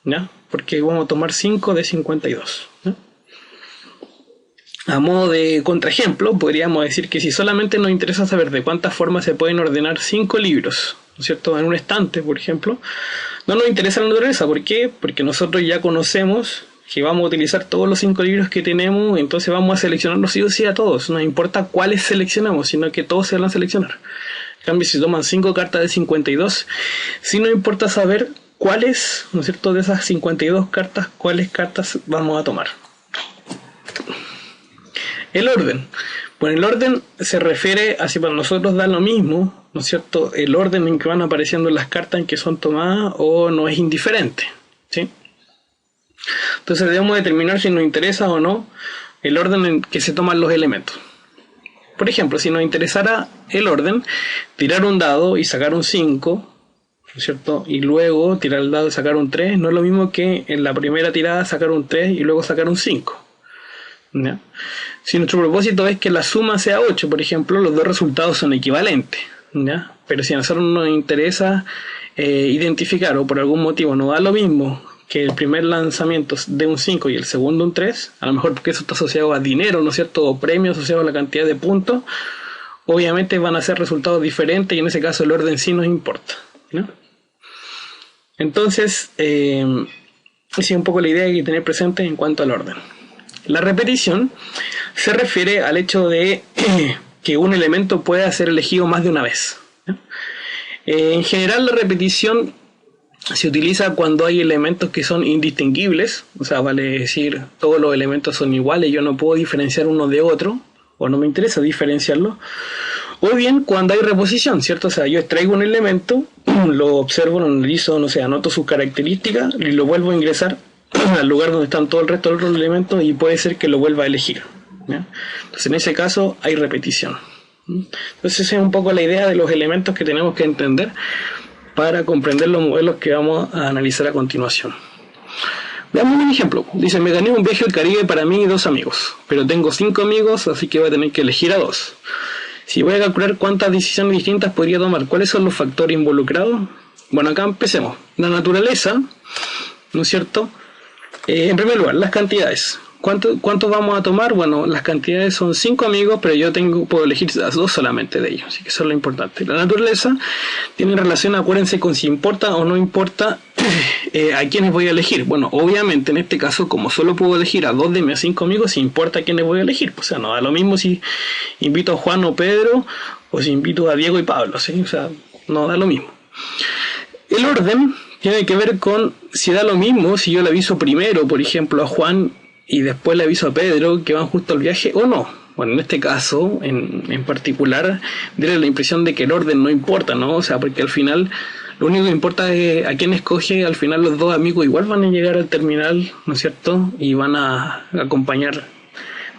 ¿ya? Porque vamos a tomar 5 de 52, ¿ya? A modo de contraejemplo, podríamos decir que si solamente nos interesa saber de cuántas formas se pueden ordenar 5 libros, ¿no es cierto?, en un estante, por ejemplo, no nos interesa la naturaleza. ¿Por qué? Porque nosotros ya conocemos que vamos a utilizar todos los 5 libros que tenemos, entonces vamos a seleccionarlos sí o sí a todos. No importa cuáles seleccionamos, sino que todos se van a seleccionar. En cambio, si toman 5 cartas de 52, sí nos importa saber cuáles, ¿no es cierto?, de esas 52 cartas, cuáles cartas vamos a tomar. El orden. Bueno, el orden se refiere a si para nosotros da lo mismo, ¿no es cierto?, el orden en que van apareciendo las cartas en que son tomadas o no es indiferente, ¿sí? Entonces debemos determinar si nos interesa o no el orden en que se toman los elementos. Por ejemplo, si nos interesara el orden, tirar un dado y sacar un 5, ¿no es cierto?, y luego tirar el dado y sacar un 3, no es lo mismo que en la primera tirada sacar un 3 y luego sacar un 5. ¿Ya? Si nuestro propósito es que la suma sea 8, por ejemplo, los dos resultados son equivalentes, ¿ya? Pero si a nosotros nos interesa identificar o por algún motivo no da lo mismo que el primer lanzamiento de un 5 y el segundo un 3, a lo mejor porque eso está asociado a dinero, ¿no es cierto?, o premio asociado a la cantidad de puntos, obviamente van a ser resultados diferentes y en ese caso el orden sí nos importa, ¿no? Entonces, esa es un poco la idea que hay que tener presente en cuanto al orden. La repetición se refiere al hecho de que un elemento pueda ser elegido más de una vez, ¿no? En general la repetición se utiliza cuando hay elementos que son indistinguibles, o sea, vale decir, todos los elementos son iguales, yo no puedo diferenciar uno de otro, o no me interesa diferenciarlo, o bien cuando hay reposición, ¿cierto? O sea, yo extraigo un elemento, lo observo, lo analizo, no sé, anoto sus características y lo vuelvo a ingresar al lugar donde están todo el resto de los elementos y puede ser que lo vuelva a elegir, ¿ya? Entonces en ese caso hay repetición. Entonces esa es un poco la idea de los elementos que tenemos que entender para comprender los modelos que vamos a analizar a continuación. Veamos un ejemplo. Dice, me gané un viaje al Caribe para mí y 2 amigos, pero tengo 5 amigos, así que voy a tener que elegir a 2. Si voy a calcular cuántas decisiones distintas podría tomar, ¿cuáles son los factores involucrados? Bueno, acá empecemos. La naturaleza, ¿no es cierto? En primer lugar, las cantidades. ¿Cuántos vamos a tomar? Bueno, las cantidades son 5 amigos, pero yo puedo elegir a 2 solamente de ellos, así que eso es lo importante. La naturaleza tiene relación, acuérdense, con si importa o no importa a quiénes voy a elegir. Bueno, obviamente en este caso, como solo puedo elegir a 2 de mis 5 amigos, si importa a quiénes voy a elegir. O sea, no da lo mismo si invito a Juan o Pedro, o si invito a Diego y Pablo, ¿sí? O sea, no da lo mismo. El orden tiene que ver con si da lo mismo si yo le aviso primero, por ejemplo, a Juan y después le aviso a Pedro que van justo al viaje o no. Bueno, en este caso, en particular, darle la impresión de que el orden no importa, ¿no? O sea, porque al final, lo único que importa es a quién escoge. Al final los 2 amigos igual van a llegar al terminal, ¿no es cierto? Y me van a acompañar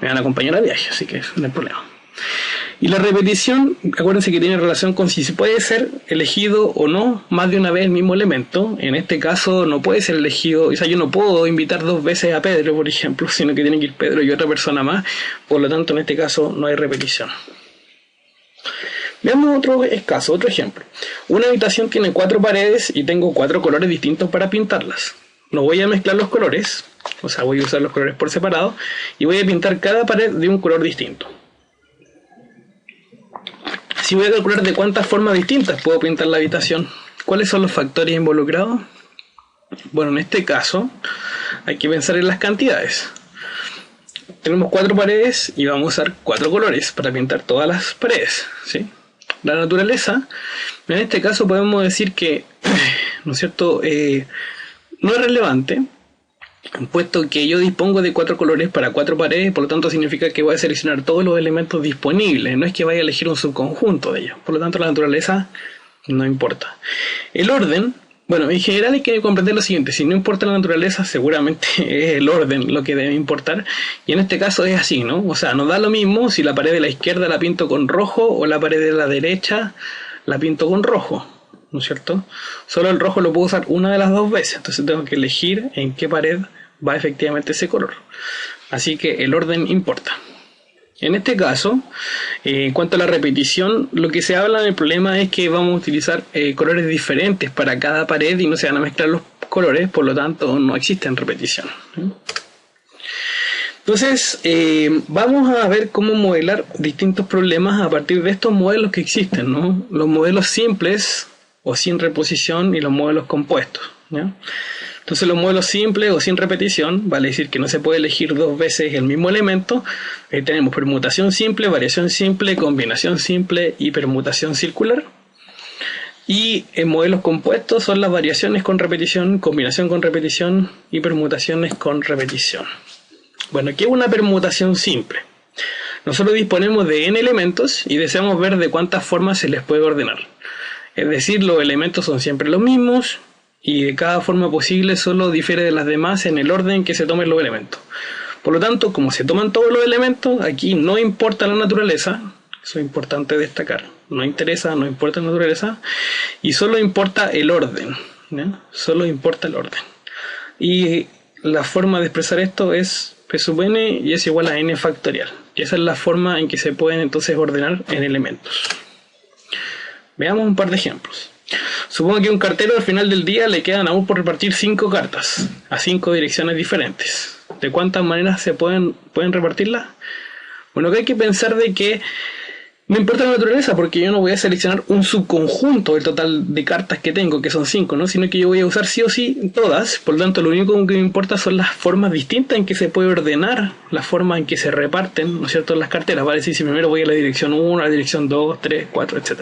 al viaje, así que eso no hay problema. Y la repetición, acuérdense que tiene relación con si se puede ser elegido o no más de una vez el mismo elemento. En este caso no puede ser elegido, o sea, yo no puedo invitar 2 veces a Pedro, por ejemplo, sino que tiene que ir Pedro y otra persona más. Por lo tanto, en este caso no hay repetición. Veamos otro caso, otro ejemplo. Una habitación tiene 4 paredes y tengo 4 colores distintos para pintarlas. No voy a mezclar los colores, o sea, voy a usar los colores por separado y voy a pintar cada pared de un color distinto. Si voy a calcular de cuántas formas distintas puedo pintar la habitación, ¿cuáles son los factores involucrados? Bueno, en este caso hay que pensar en las cantidades. Tenemos 4 paredes y vamos a usar 4 colores para pintar todas las paredes, ¿sí? La naturaleza, en este caso podemos decir que, ¿no es cierto?, no es relevante, puesto que yo dispongo de 4 colores para 4 paredes, por lo tanto significa que voy a seleccionar todos los elementos disponibles, no es que vaya a elegir un subconjunto de ellos, por lo tanto la naturaleza no importa. El orden, bueno, en general hay que comprender lo siguiente, si no importa la naturaleza seguramente es el orden lo que debe importar, y en este caso es así, ¿no? O sea, no da lo mismo si la pared de la izquierda la pinto con rojo o la pared de la derecha la pinto con rojo, ¿no es cierto? Solo el rojo lo puedo usar una de las 2 veces, entonces tengo que elegir en qué pared va efectivamente ese color. Así que el orden importa. En este caso, en cuanto a la repetición, lo que se habla en el problema es que vamos a utilizar colores diferentes para cada pared y no se van a mezclar los colores, por lo tanto no existen repetición. Entonces, vamos a ver cómo modelar distintos problemas a partir de estos modelos que existen, ¿no? Los modelos simples o sin reposición y los modelos compuestos, ¿ya? Entonces los modelos simples o sin repetición, vale decir que no se puede elegir 2 veces el mismo elemento. Tenemos permutación simple, variación simple, combinación simple y permutación circular. Y en modelos compuestos son las variaciones con repetición, combinación con repetición y permutaciones con repetición. Bueno, ¿qué es una permutación simple? Nosotros disponemos de n elementos y deseamos ver de cuántas formas se les puede ordenar. Es decir, los elementos son siempre los mismos y de cada forma posible solo difiere de las demás en el orden que se tomen los elementos. Por lo tanto, como se toman todos los elementos, aquí no importa la naturaleza, eso es importante destacar, no interesa, no importa la naturaleza, y solo importa el orden, ¿no? Solo importa el orden. Y la forma de expresar esto es P sub n y es igual a n factorial. Y esa es la forma en que se pueden entonces ordenar en elementos. Veamos un par de ejemplos. Supongo que a un cartero al final del día le quedan aún por repartir 5 cartas a 5 direcciones diferentes. ¿De cuántas maneras se pueden repartirlas? Bueno, que hay que pensar de que no importa la naturaleza, porque yo no voy a seleccionar un subconjunto del total de cartas que tengo, que son 5, ¿no? Sino que yo voy a usar sí o sí todas. Por lo tanto, lo único que me importa son las formas distintas en que se puede ordenar, las formas en que se reparten, ¿no es cierto?, las carteras. Vale decir, si primero voy a la dirección 1, a la dirección 2, 3, 4, etc.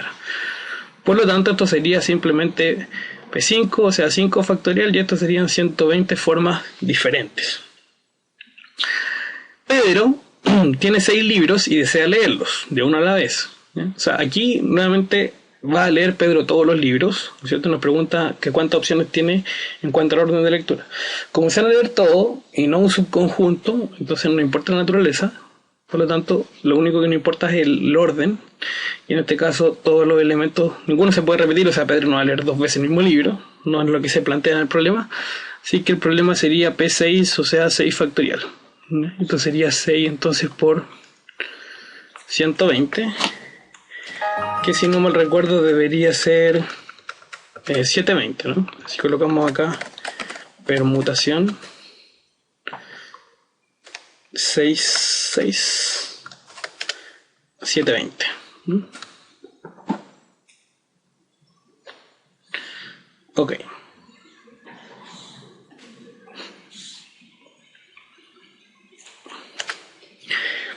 Por lo tanto, esto sería simplemente P5, o sea, 5 factorial, y esto serían 120 formas diferentes. Pedro tiene 6 libros y desea leerlos de uno a la vez, ¿ya? O sea, aquí nuevamente va a leer Pedro todos los libros, ¿no es cierto? Nos pregunta que cuántas opciones tiene en cuanto al orden de lectura. Como se van a leer todo y no un subconjunto, entonces no importa la naturaleza. Por lo tanto, lo único que no importa es el orden, y en este caso todos los elementos, ninguno se puede repetir, o sea, Pedro no va a leer 2 veces el mismo libro, no es lo que se plantea en el problema, así que el problema sería P6, o sea, 6 factorial. Esto sería 6 entonces por 120, que si no mal recuerdo debería ser 720, ¿no? Así colocamos acá permutación 6, 720. Ok.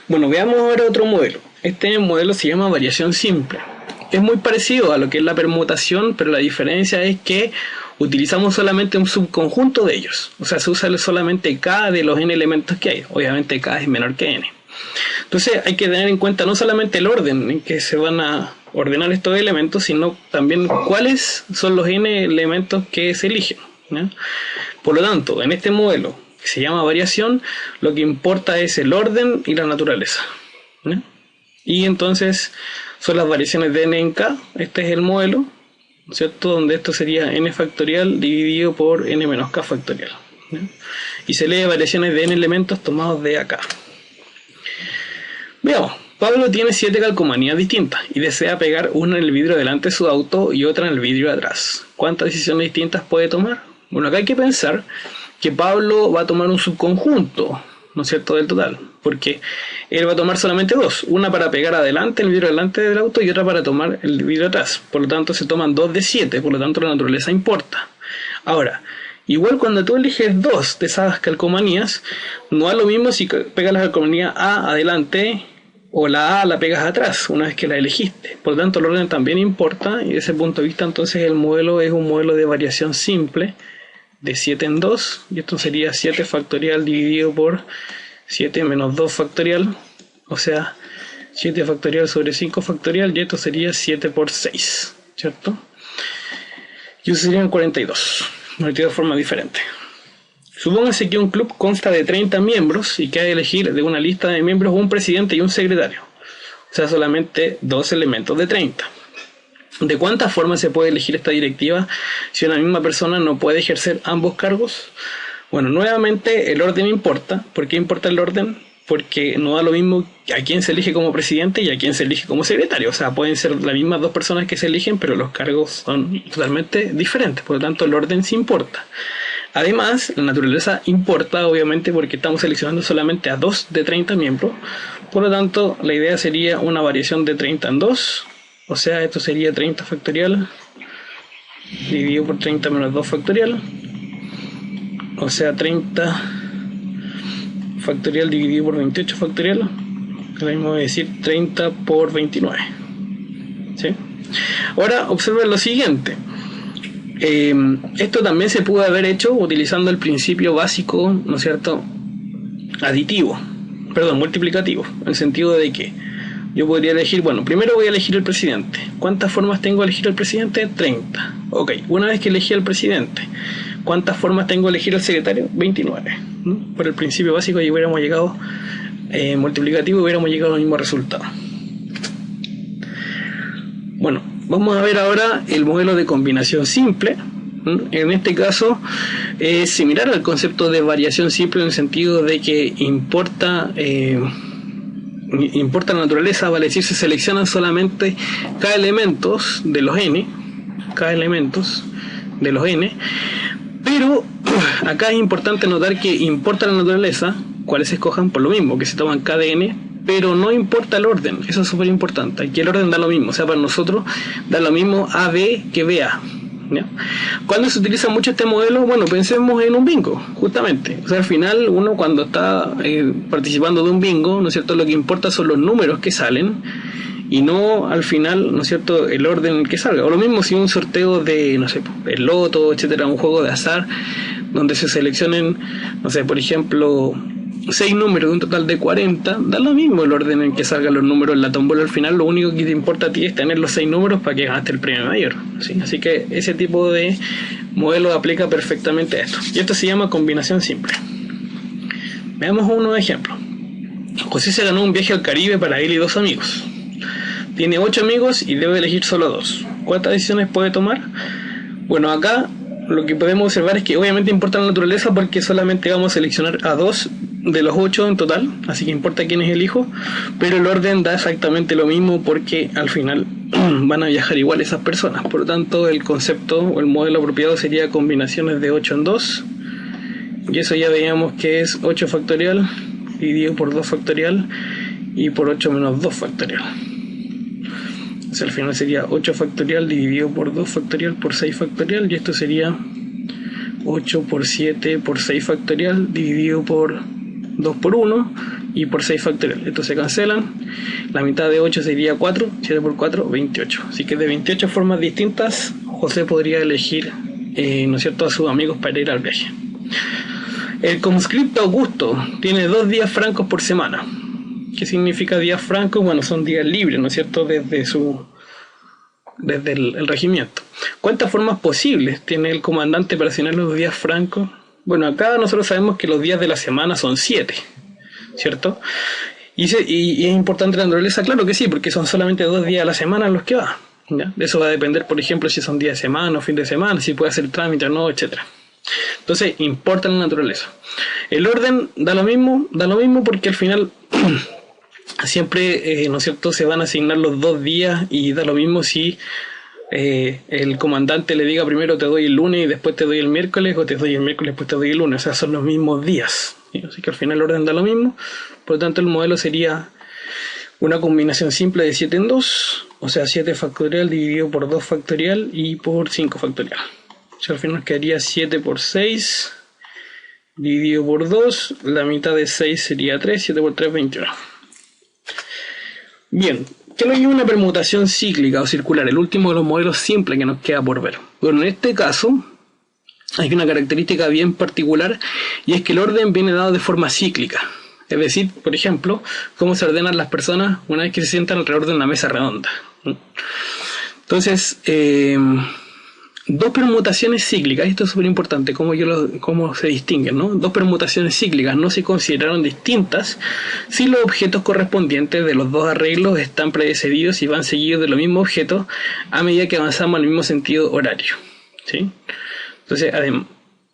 Bueno, veamos ahora otro modelo. Este modelo se llama variación simple. Es muy parecido a lo que es la permutación, pero la diferencia es que utilizamos solamente un subconjunto de ellos. O sea, se usa solamente K de los n elementos que hay. Obviamente K es menor que n. Entonces hay que tener en cuenta no solamente el orden en que se van a ordenar estos elementos, sino también cuáles son los n elementos que se eligen, ¿no? Por lo tanto, en este modelo que se llama variación, lo que importa es el orden y la naturaleza, ¿no? Y entonces son las variaciones de n en k. Este es el modelo, ¿cierto? Donde esto sería n factorial dividido por n menos k factorial, ¿no? Y se lee variaciones de n elementos tomados de acá. Veamos, Pablo tiene 7 calcomanías distintas y desea pegar una en el vidrio delante de su auto y otra en el vidrio de atrás. ¿Cuántas decisiones distintas puede tomar? Bueno, acá hay que pensar que Pablo va a tomar un subconjunto, ¿no es cierto?, del total, porque él va a tomar solamente 2, una para pegar adelante, el vidrio delante del auto, y otra para tomar el vidrio atrás. Por lo tanto, se toman 2 de 7, por lo tanto la naturaleza importa. Ahora, igual cuando tú eliges 2 de esas calcomanías, no es lo mismo si pegas la calcomanía A adelante o la A la pegas atrás una vez que la elegiste. Por lo tanto, el orden también importa, y desde ese punto de vista entonces el modelo es un modelo de variación simple de 7 en 2, y esto sería 7 factorial dividido por 7 menos 2 factorial, o sea 7 factorial sobre 5 factorial, y esto sería 7 por 6, ¿cierto? Y eso serían 42, multiplicado de forma diferente. Supóngase que un club consta de 30 miembros y que hay que elegir de una lista de miembros un presidente y un secretario, o sea solamente 2 elementos de 30. ¿De cuántas formas se puede elegir esta directiva si una misma persona no puede ejercer ambos cargos? Bueno, nuevamente el orden importa. ¿Por qué importa el orden? Porque no da lo mismo a quién se elige como presidente y a quién se elige como secretario. O sea, pueden ser las mismas 2 personas que se eligen, pero los cargos son totalmente diferentes. Por lo tanto, el orden sí importa. Además, la naturaleza importa, obviamente, porque estamos seleccionando solamente a 2 de 30 miembros. Por lo tanto, la idea sería una variación de 30 en 2. O sea, esto sería 30 factorial dividido por 30 menos 2 factorial. O sea, 30 factorial dividido por 28 factorial. Lo mismo voy a decir 30 por 29. ¿Sí? Ahora, observen lo siguiente. Esto también se pudo haber hecho utilizando el principio básico, ¿no es cierto?, aditivo. perdón, multiplicativo, en el sentido de que yo podría elegir, bueno, primero voy a elegir el presidente. ¿Cuántas formas tengo de elegir al presidente? 30. Ok, una vez que elegí al presidente, ¿cuántas formas tengo de elegir al secretario? 29. Por el principio básico y hubiéramos llegado multiplicativo y hubiéramos llegado al mismo resultado. Bueno, vamos a ver ahora el modelo de combinación simple. En este caso es similar al concepto de variación simple en el sentido de que importa la naturaleza, vale decir, se seleccionan solamente k elementos de los n, pero acá es importante notar que importa la naturaleza, cuáles se escojan por lo mismo, que se toman k de n, pero no importa el orden. Eso es súper importante. Aquí el orden da lo mismo, o sea, para nosotros da lo mismo AB que BA. ¿Ya? ¿Cuándo se utiliza mucho este modelo? Bueno, pensemos en un bingo, justamente. O sea, al final uno cuando está participando de un bingo, ¿no es cierto?, lo que importa son los números que salen y no al final, ¿no es cierto?, el orden en el que salga. O lo mismo si un sorteo de, no sé, el loto, etcétera, un juego de azar donde se seleccionen, no sé, por ejemplo, 6 números de un total de 40, da lo mismo el orden en que salgan los números en la tómbola. Al final lo único que te importa a ti es tener los 6 números para que ganaste el premio mayor, ¿sí? Así que ese tipo de modelo aplica perfectamente a esto, y esto se llama combinación simple. Veamos unos ejemplos. José se ganó un viaje al Caribe para él y 2 amigos. Tiene 8 amigos y debe elegir solo 2. ¿Cuántas decisiones puede tomar? Bueno, acá lo que podemos observar es que obviamente importa la naturaleza porque solamente vamos a seleccionar a 2 de los 8 en total, así que importa quién es el hijo, pero el orden da exactamente lo mismo porque al final van a viajar igual esas personas. Por lo tanto, el concepto o el modelo apropiado sería combinaciones de 8 en 2, y eso ya veíamos que es 8 factorial dividido por 2 factorial y por 8 menos 2 factorial. O sea, al final sería 8 factorial dividido por 2 factorial por 6 factorial, y esto sería 8 por 7 por 6 factorial dividido por 2 por 1 y por 6 factorial. Estos se cancelan. La mitad de 8 sería 4, 7 por 4, 28. Así que de 28 formas distintas, José podría elegir, ¿no es cierto?, a sus amigos para ir al viaje. El conscripto Augusto tiene 2 días francos por semana. ¿Qué significa días francos? Bueno, son días libres, ¿no es cierto?, desde el regimiento. ¿Cuántas formas posibles tiene el comandante para asignar los días francos? Bueno, acá nosotros sabemos que los días de la semana son 7, ¿cierto? Y es importante la naturaleza, claro que sí, porque son solamente 2 días a la semana en los que va, ¿ya? De eso va a depender, por ejemplo, si son días de semana o fin de semana, si puede hacer trámite o no, etcétera. Entonces, importa la naturaleza. El orden da lo mismo porque al final siempre, ¿no es cierto?, se van a asignar los 2 días y da lo mismo si el comandante le diga primero te doy el lunes y después te doy el miércoles, o te doy el miércoles y después te doy el lunes. O sea, son los mismos días, ¿sí? Así que al final el orden da lo mismo. Por lo tanto, el modelo sería una combinación simple de 7 en 2, o sea, 7 factorial dividido por 2 factorial y por 5 factorial. O sea, al final quedaría 7 por 6 dividido por 2, la mitad de 6 sería 3, 7 por 3, 21. Bien, ¿qué nos lleva una permutación cíclica o circular? El último de los modelos simples que nos queda por ver. Bueno, en este caso hay una característica bien particular, y es que el orden viene dado de forma cíclica. Es decir, por ejemplo, cómo se ordenan las personas una vez que se sientan alrededor de una mesa redonda. Entonces, 2 permutaciones cíclicas, esto es súper importante, cómo se distinguen, ¿no? 2 permutaciones cíclicas no se consideraron distintas si los objetos correspondientes de los 2 arreglos están precedidos y van seguidos de los mismos objetos a medida que avanzamos al mismo sentido horario, ¿sí? Entonces,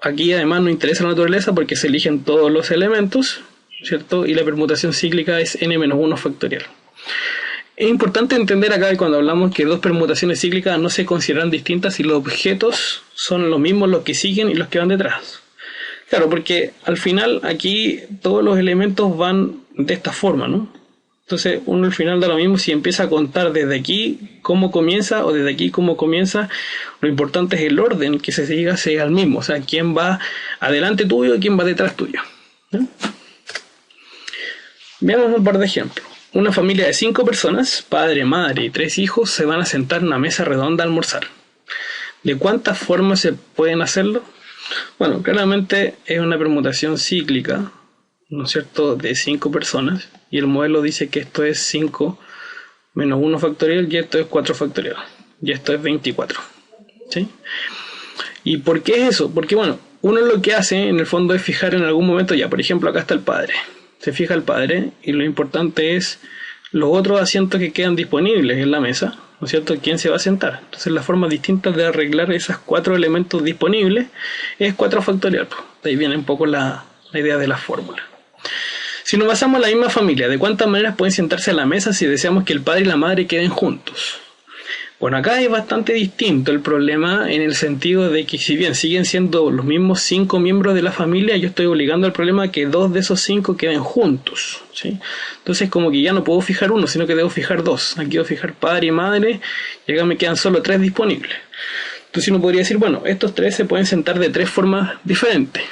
aquí además nos interesa la naturaleza porque se eligen todos los elementos, ¿cierto? Y la permutación cíclica es n-1 factorial. Es importante entender acá que cuando hablamos que 2 permutaciones cíclicas no se consideran distintas si los objetos son los mismos los que siguen y los que van detrás. Claro, porque al final aquí todos los elementos van de esta forma, ¿no? Entonces uno al final da lo mismo si empieza a contar desde aquí cómo comienza o desde aquí cómo comienza. Lo importante es el orden que se siga sea el mismo, o sea, quién va adelante tuyo y quién va detrás tuyo, ¿no? Veamos un par de ejemplos. Una familia de 5 personas, padre, madre y 3 hijos, se van a sentar en una mesa redonda a almorzar. ¿De cuántas formas se pueden hacerlo? Bueno, claramente es una permutación cíclica, ¿no es cierto?, de 5 personas, y el modelo dice que esto es 5 menos 1 factorial, y esto es 4 factorial, y esto es 24, ¿sí? ¿Y por qué es eso? Porque bueno, uno lo que hace en el fondo es fijar en algún momento, ya por ejemplo acá está el padre, se fija el padre, y lo importante es los otros asientos que quedan disponibles en la mesa, ¿no es cierto?, quién se va a sentar. Entonces la forma distinta de arreglar esos 4 elementos disponibles es 4 factorial, pues. De ahí viene un poco la idea de la fórmula. Si nos basamos en la misma familia, ¿de cuántas maneras pueden sentarse a la mesa si deseamos que el padre y la madre queden juntos? Bueno, acá es bastante distinto el problema, en el sentido de que si bien siguen siendo los mismos 5 miembros de la familia, yo estoy obligando al problema a que 2 de esos 5 queden juntos, ¿sí? Entonces como que ya no puedo fijar uno, sino que debo fijar 2. Aquí debo fijar padre y madre, y acá me quedan solo 3 disponibles. Entonces uno podría decir, bueno, estos 3 se pueden sentar de 3 formas diferentes.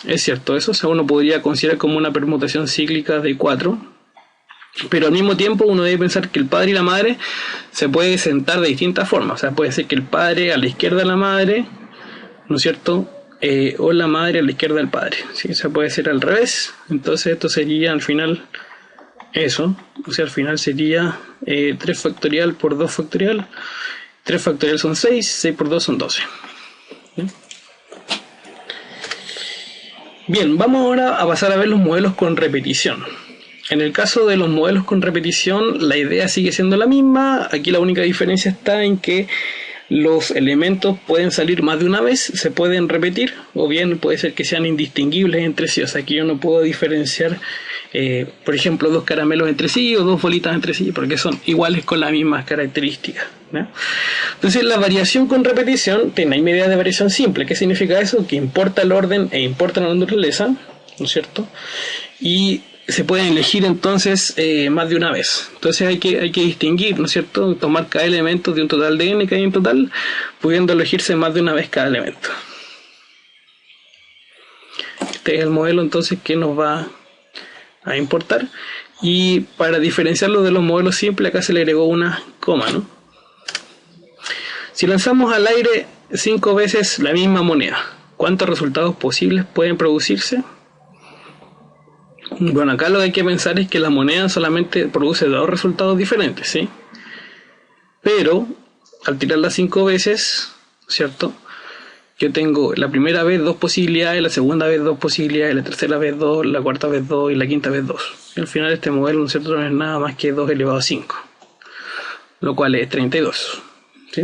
Es cierto eso, o sea, uno podría considerar como una permutación cíclica de 4. Pero al mismo tiempo uno debe pensar que el padre y la madre se puede sentar de distintas formas. O sea, puede ser que el padre a la izquierda de la madre, ¿no es cierto?, o la madre a la izquierda del padre, ¿sí? O sea, puede ser al revés. Entonces esto sería al final eso. O sea, al final sería 3 factorial por 2 factorial. 3 factorial son 6, 6 por 2 son 12. ¿Sí? Bien, vamos ahora a pasar a ver los modelos con repetición. En el caso de los modelos con repetición, la idea sigue siendo la misma. Aquí la única diferencia está en que los elementos pueden salir más de una vez, se pueden repetir, o bien puede ser que sean indistinguibles entre sí. O sea, aquí yo no puedo diferenciar, por ejemplo, 2 caramelos entre sí o 2 bolitas entre sí, porque son iguales con las mismas características, ¿no? Entonces, la variación con repetición tiene una medida de variación simple. ¿Qué significa eso? Que importa el orden e importa la naturaleza, ¿no es cierto? Y se pueden elegir entonces más de una vez. Entonces hay que distinguir, ¿no es cierto?, tomar cada elemento de un total de n que hay en total, pudiendo elegirse más de una vez cada elemento. Este es el modelo entonces que nos va a importar, y para diferenciarlo de los modelos simples acá se le agregó una coma, ¿no? Si lanzamos al aire 5 veces la misma moneda, ¿cuántos resultados posibles pueden producirse? Bueno, acá lo que hay que pensar es que la moneda solamente produce 2 resultados diferentes, ¿sí? Pero al tirarla 5 veces, ¿cierto?, yo tengo la primera vez 2 posibilidades, la segunda vez 2 posibilidades, la tercera vez 2, la cuarta vez 2 y la quinta vez 2. Y al final este modelo, ¿no es cierto?, no es nada más que 2 elevado a 5, lo cual es 32, ¿sí?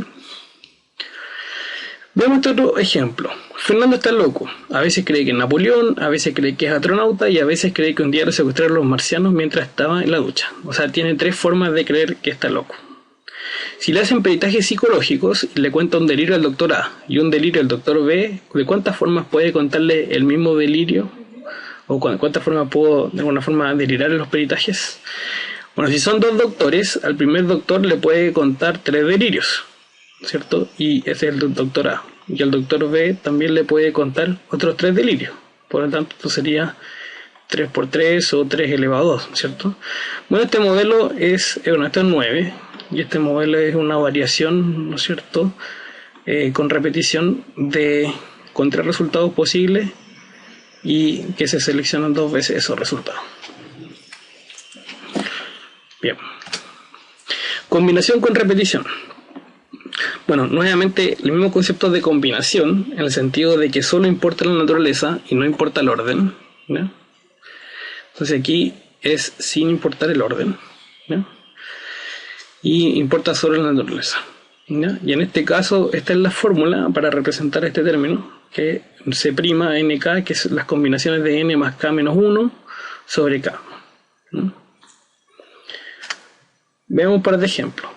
Veamos este otro ejemplo. Fernando está loco. A veces cree que es Napoleón, a veces cree que es astronauta y a veces cree que un día lo secuestraron los marcianos mientras estaba en la ducha. O sea, tiene 3 formas de creer que está loco. Si le hacen peritajes psicológicos y le cuenta un delirio al doctor A y un delirio al doctor B, ¿de cuántas formas puede contarle el mismo delirio? ¿O cuántas formas puedo de alguna forma delirar en los peritajes? Bueno, si son 2 doctores, al primer doctor le puede contar 3 delirios, ¿cierto? Y ese es el doctor A. Y al doctor B también le puede contar otros 3 delirios. Por lo tanto, esto sería 3 por 3 o 3 elevado a 2, ¿cierto? Bueno, este modelo es, esto es 9. Y este modelo es una variación, ¿no es cierto?, con repetición con 3 resultados posibles y que se seleccionan 2 veces esos resultados. Bien. Combinación con repetición. Bueno, nuevamente el mismo concepto de combinación, en el sentido de que solo importa la naturaleza y no importa el orden, ¿no? Entonces aquí es sin importar el orden, ¿no? Y importa solo la naturaleza, ¿no? Y en este caso esta es la fórmula para representar este término, que se prima nk, que es las combinaciones de n más k menos 1 sobre k, ¿no? Veamos un par de ejemplos.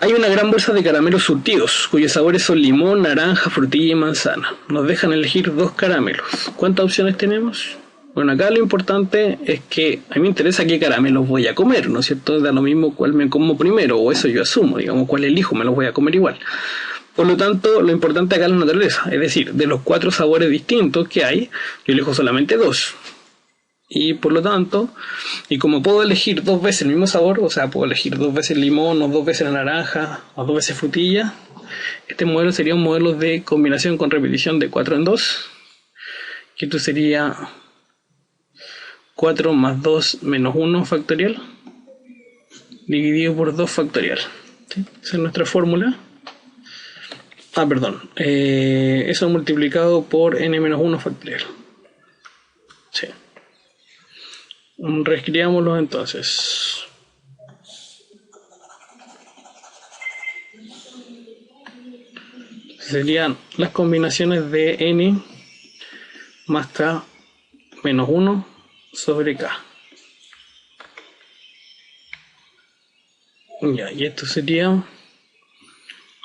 Hay una gran bolsa de caramelos surtidos, cuyos sabores son limón, naranja, frutilla y manzana. Nos dejan elegir 2 caramelos. ¿Cuántas opciones tenemos? Bueno, acá lo importante es que a mí me interesa qué caramelos voy a comer, ¿no es cierto? Da lo mismo cuál me como primero, o eso yo asumo, digamos, cuál elijo, me los voy a comer igual. Por lo tanto, lo importante acá es la naturaleza, es decir, de los 4 sabores distintos que hay, yo elijo solamente 2. Y por lo tanto, y como puedo elegir 2 veces el mismo sabor, o sea, puedo elegir 2 veces limón, o 2 veces la naranja, o 2 veces frutilla, este modelo sería un modelo de combinación con repetición de 4 en 2, que esto sería 4 más 2 menos 1 factorial dividido por 2 factorial. ¿Sí? Esa es nuestra fórmula. Perdón. Eso multiplicado por n menos 1 factorial. Sí. Reescribámoslo entonces. Serían las combinaciones de n más k menos 1 sobre k. Ya, y esto sería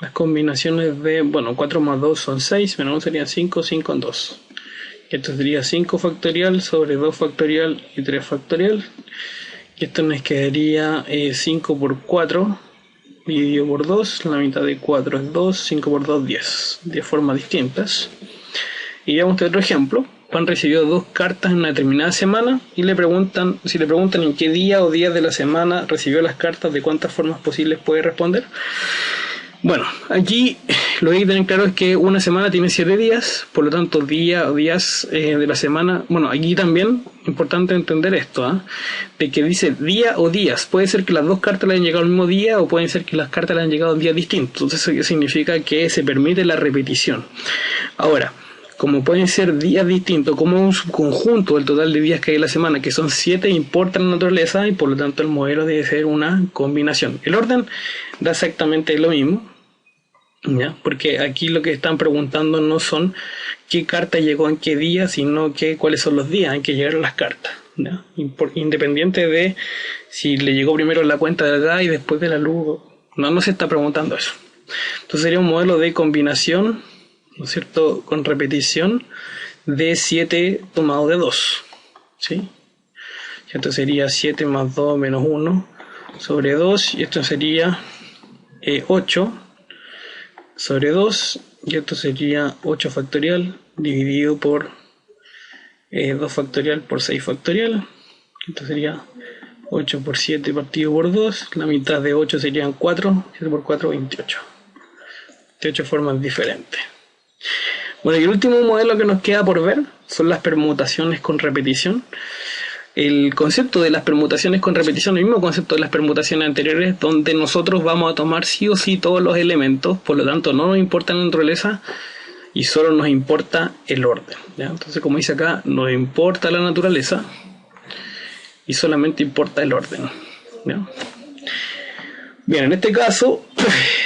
las combinaciones de, bueno, 4 más 2 son 6, menos 1 sería 5, 5 en 2. Y esto sería 5 factorial sobre 2 factorial y 3 factorial. Y esto nos quedaría 5 por 4 dividido por 2. La mitad de 4 es 2, 5 por 2, 10. De formas distintas. Y veamos otro ejemplo. Juan recibió 2 cartas en una determinada semana y si le preguntan en qué día o días de la semana recibió las cartas, de cuántas formas posibles puede responder. Bueno, aquí lo que hay que tener claro es que una semana tiene 7 días, por lo tanto día o días de la semana, bueno, aquí también importante entender esto, de que dice día o días, puede ser que las 2 cartas le hayan llegado el mismo día o puede ser que las cartas le hayan llegado en días distintos, entonces eso significa que se permite la repetición. Ahora, como pueden ser días distintos, como un subconjunto del total de días que hay en la semana, que son 7, importa en la naturaleza y por lo tanto el modelo debe ser una combinación. El orden da exactamente lo mismo, ¿ya? Porque aquí lo que están preguntando no son qué carta llegó en qué día, sino que cuáles son los días en que llegaron las cartas, ¿ya? Independiente de si le llegó primero la cuenta de acá y después de la luz, no se está preguntando eso. Entonces sería un modelo de combinación, ¿no es cierto?, con repetición de 7 tomado de 2, ¿sí? Esto sería 7 más 2 menos 1 sobre 2, y esto sería 8 sobre 2, y esto sería 8 factorial dividido por 2 factorial por 6 factorial. Esto sería 8 por 7 partido por 2, la mitad de 8 serían 4, 7 por 4, 28. 28 formas diferentes. Bueno, y el último modelo que nos queda por ver son las permutaciones con repetición. El concepto de las permutaciones con repetición, el mismo concepto de las permutaciones anteriores, donde nosotros vamos a tomar sí o sí todos los elementos, por lo tanto no nos importa la naturaleza y solo nos importa el orden, ¿ya? Entonces, como dice acá, nos importa la naturaleza y solamente importa el orden, ¿ya? Bien, en este caso,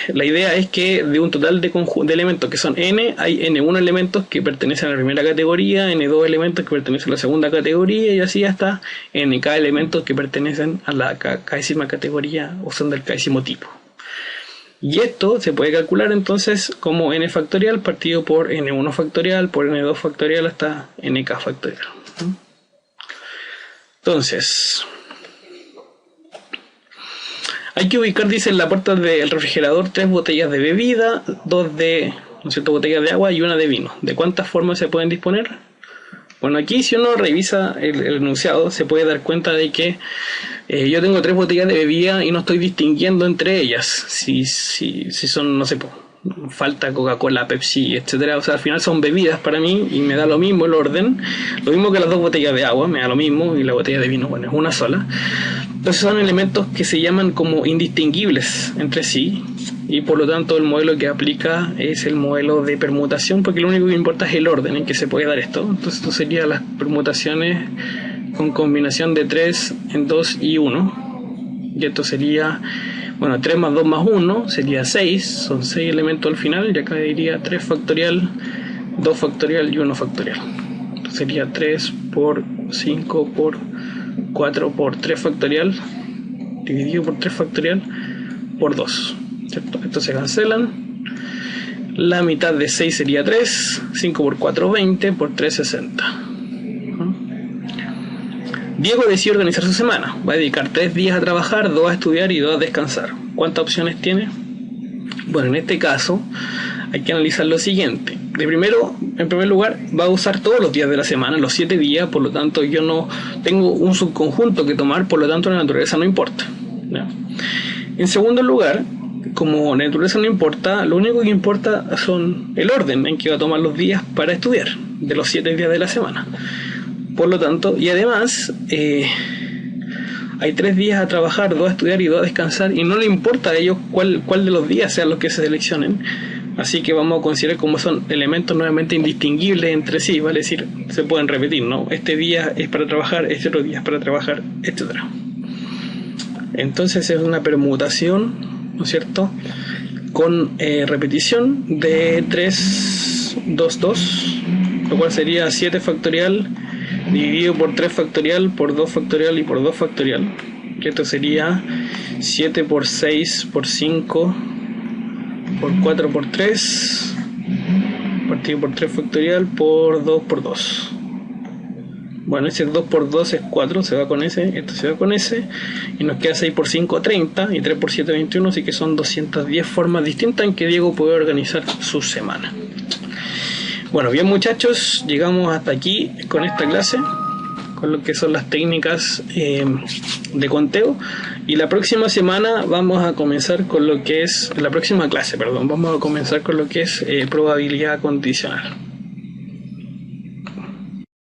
la idea es que de un total de elementos que son n, hay n1 elementos que pertenecen a la primera categoría, n2 elementos que pertenecen a la segunda categoría y así hasta nk elementos que pertenecen a la késima categoría o son del késimo tipo. Y esto se puede calcular entonces como n factorial partido por n1 factorial por n2 factorial hasta nk factorial. Entonces, hay que ubicar, dice, en la puerta del refrigerador 3 botellas de bebida, 2 de, ¿no es cierto?, botellas de agua y una de vino. ¿De cuántas formas se pueden disponer? Bueno, aquí si uno revisa el enunciado se puede dar cuenta de que yo tengo 3 botellas de bebida y no estoy distinguiendo entre ellas. Si son, no sé, falta Coca-Cola, Pepsi, etcétera. O sea, al final son bebidas para mí y me da lo mismo el orden. Lo mismo que las 2 botellas de agua, me da lo mismo, y la botella de vino, bueno, es una sola. Entonces son elementos que se llaman como indistinguibles entre sí y por lo tanto el modelo que aplica es el modelo de permutación, porque lo único que importa es el orden en que se puede dar esto. Entonces esto serían las permutaciones con combinación de 3 en 2 y 1, y esto sería, bueno, 3 más 2 más 1 sería 6, son 6 elementos al final, y acá diría 3 factorial, 2 factorial y 1 factorial. Entonces sería 3 por 5 por 4 por 3 factorial dividido por 3 factorial por 2, ¿cierto? Estos se cancelan. La mitad de 6 sería 3, 5 por 4, 20, por 3, 60. Diego decidió organizar su semana. Va a dedicar 3 días a trabajar, 2 a estudiar y 2 a descansar. ¿Cuántas opciones tiene? Bueno, en este caso hay que analizar lo siguiente. En primer lugar, va a usar todos los días de la semana, los 7 días, por lo tanto yo no tengo un subconjunto que tomar, por lo tanto la naturaleza no importa, ¿ya? En segundo lugar, como la naturaleza no importa, lo único que importa son el orden en que va a tomar los días para estudiar, de los 7 días de la semana. Por lo tanto, y además hay 3 días a trabajar, 2 a estudiar y 2 a descansar, y no le importa a ellos cuál de los días sean los que se seleccionen. Así que vamos a considerar como son elementos nuevamente indistinguibles entre sí, vale decir, se pueden repetir, ¿no? Este día es para trabajar, este otro día es para trabajar, etc. Entonces es una permutación, ¿no es cierto?, con repetición de 3, 2, 2, lo cual sería 7 factorial dividido por 3 factorial por 2 factorial y por 2 factorial, que esto sería 7 por 6 por 5 por 4 por 3 partido por 3 factorial por 2 por 2. Bueno, ese 2 por 2 es 4, se va con ese, esto se va con ese, y nos queda 6 por 5, 30, y 3 por 7, 21, así que son 210 formas distintas en que Diego puede organizar su semana. Bueno, bien muchachos, llegamos hasta aquí con esta clase, con lo que son las técnicas de conteo, y la próxima semana vamos a comenzar con lo que es, la próxima clase, perdón, vamos a comenzar con lo que es probabilidad condicional.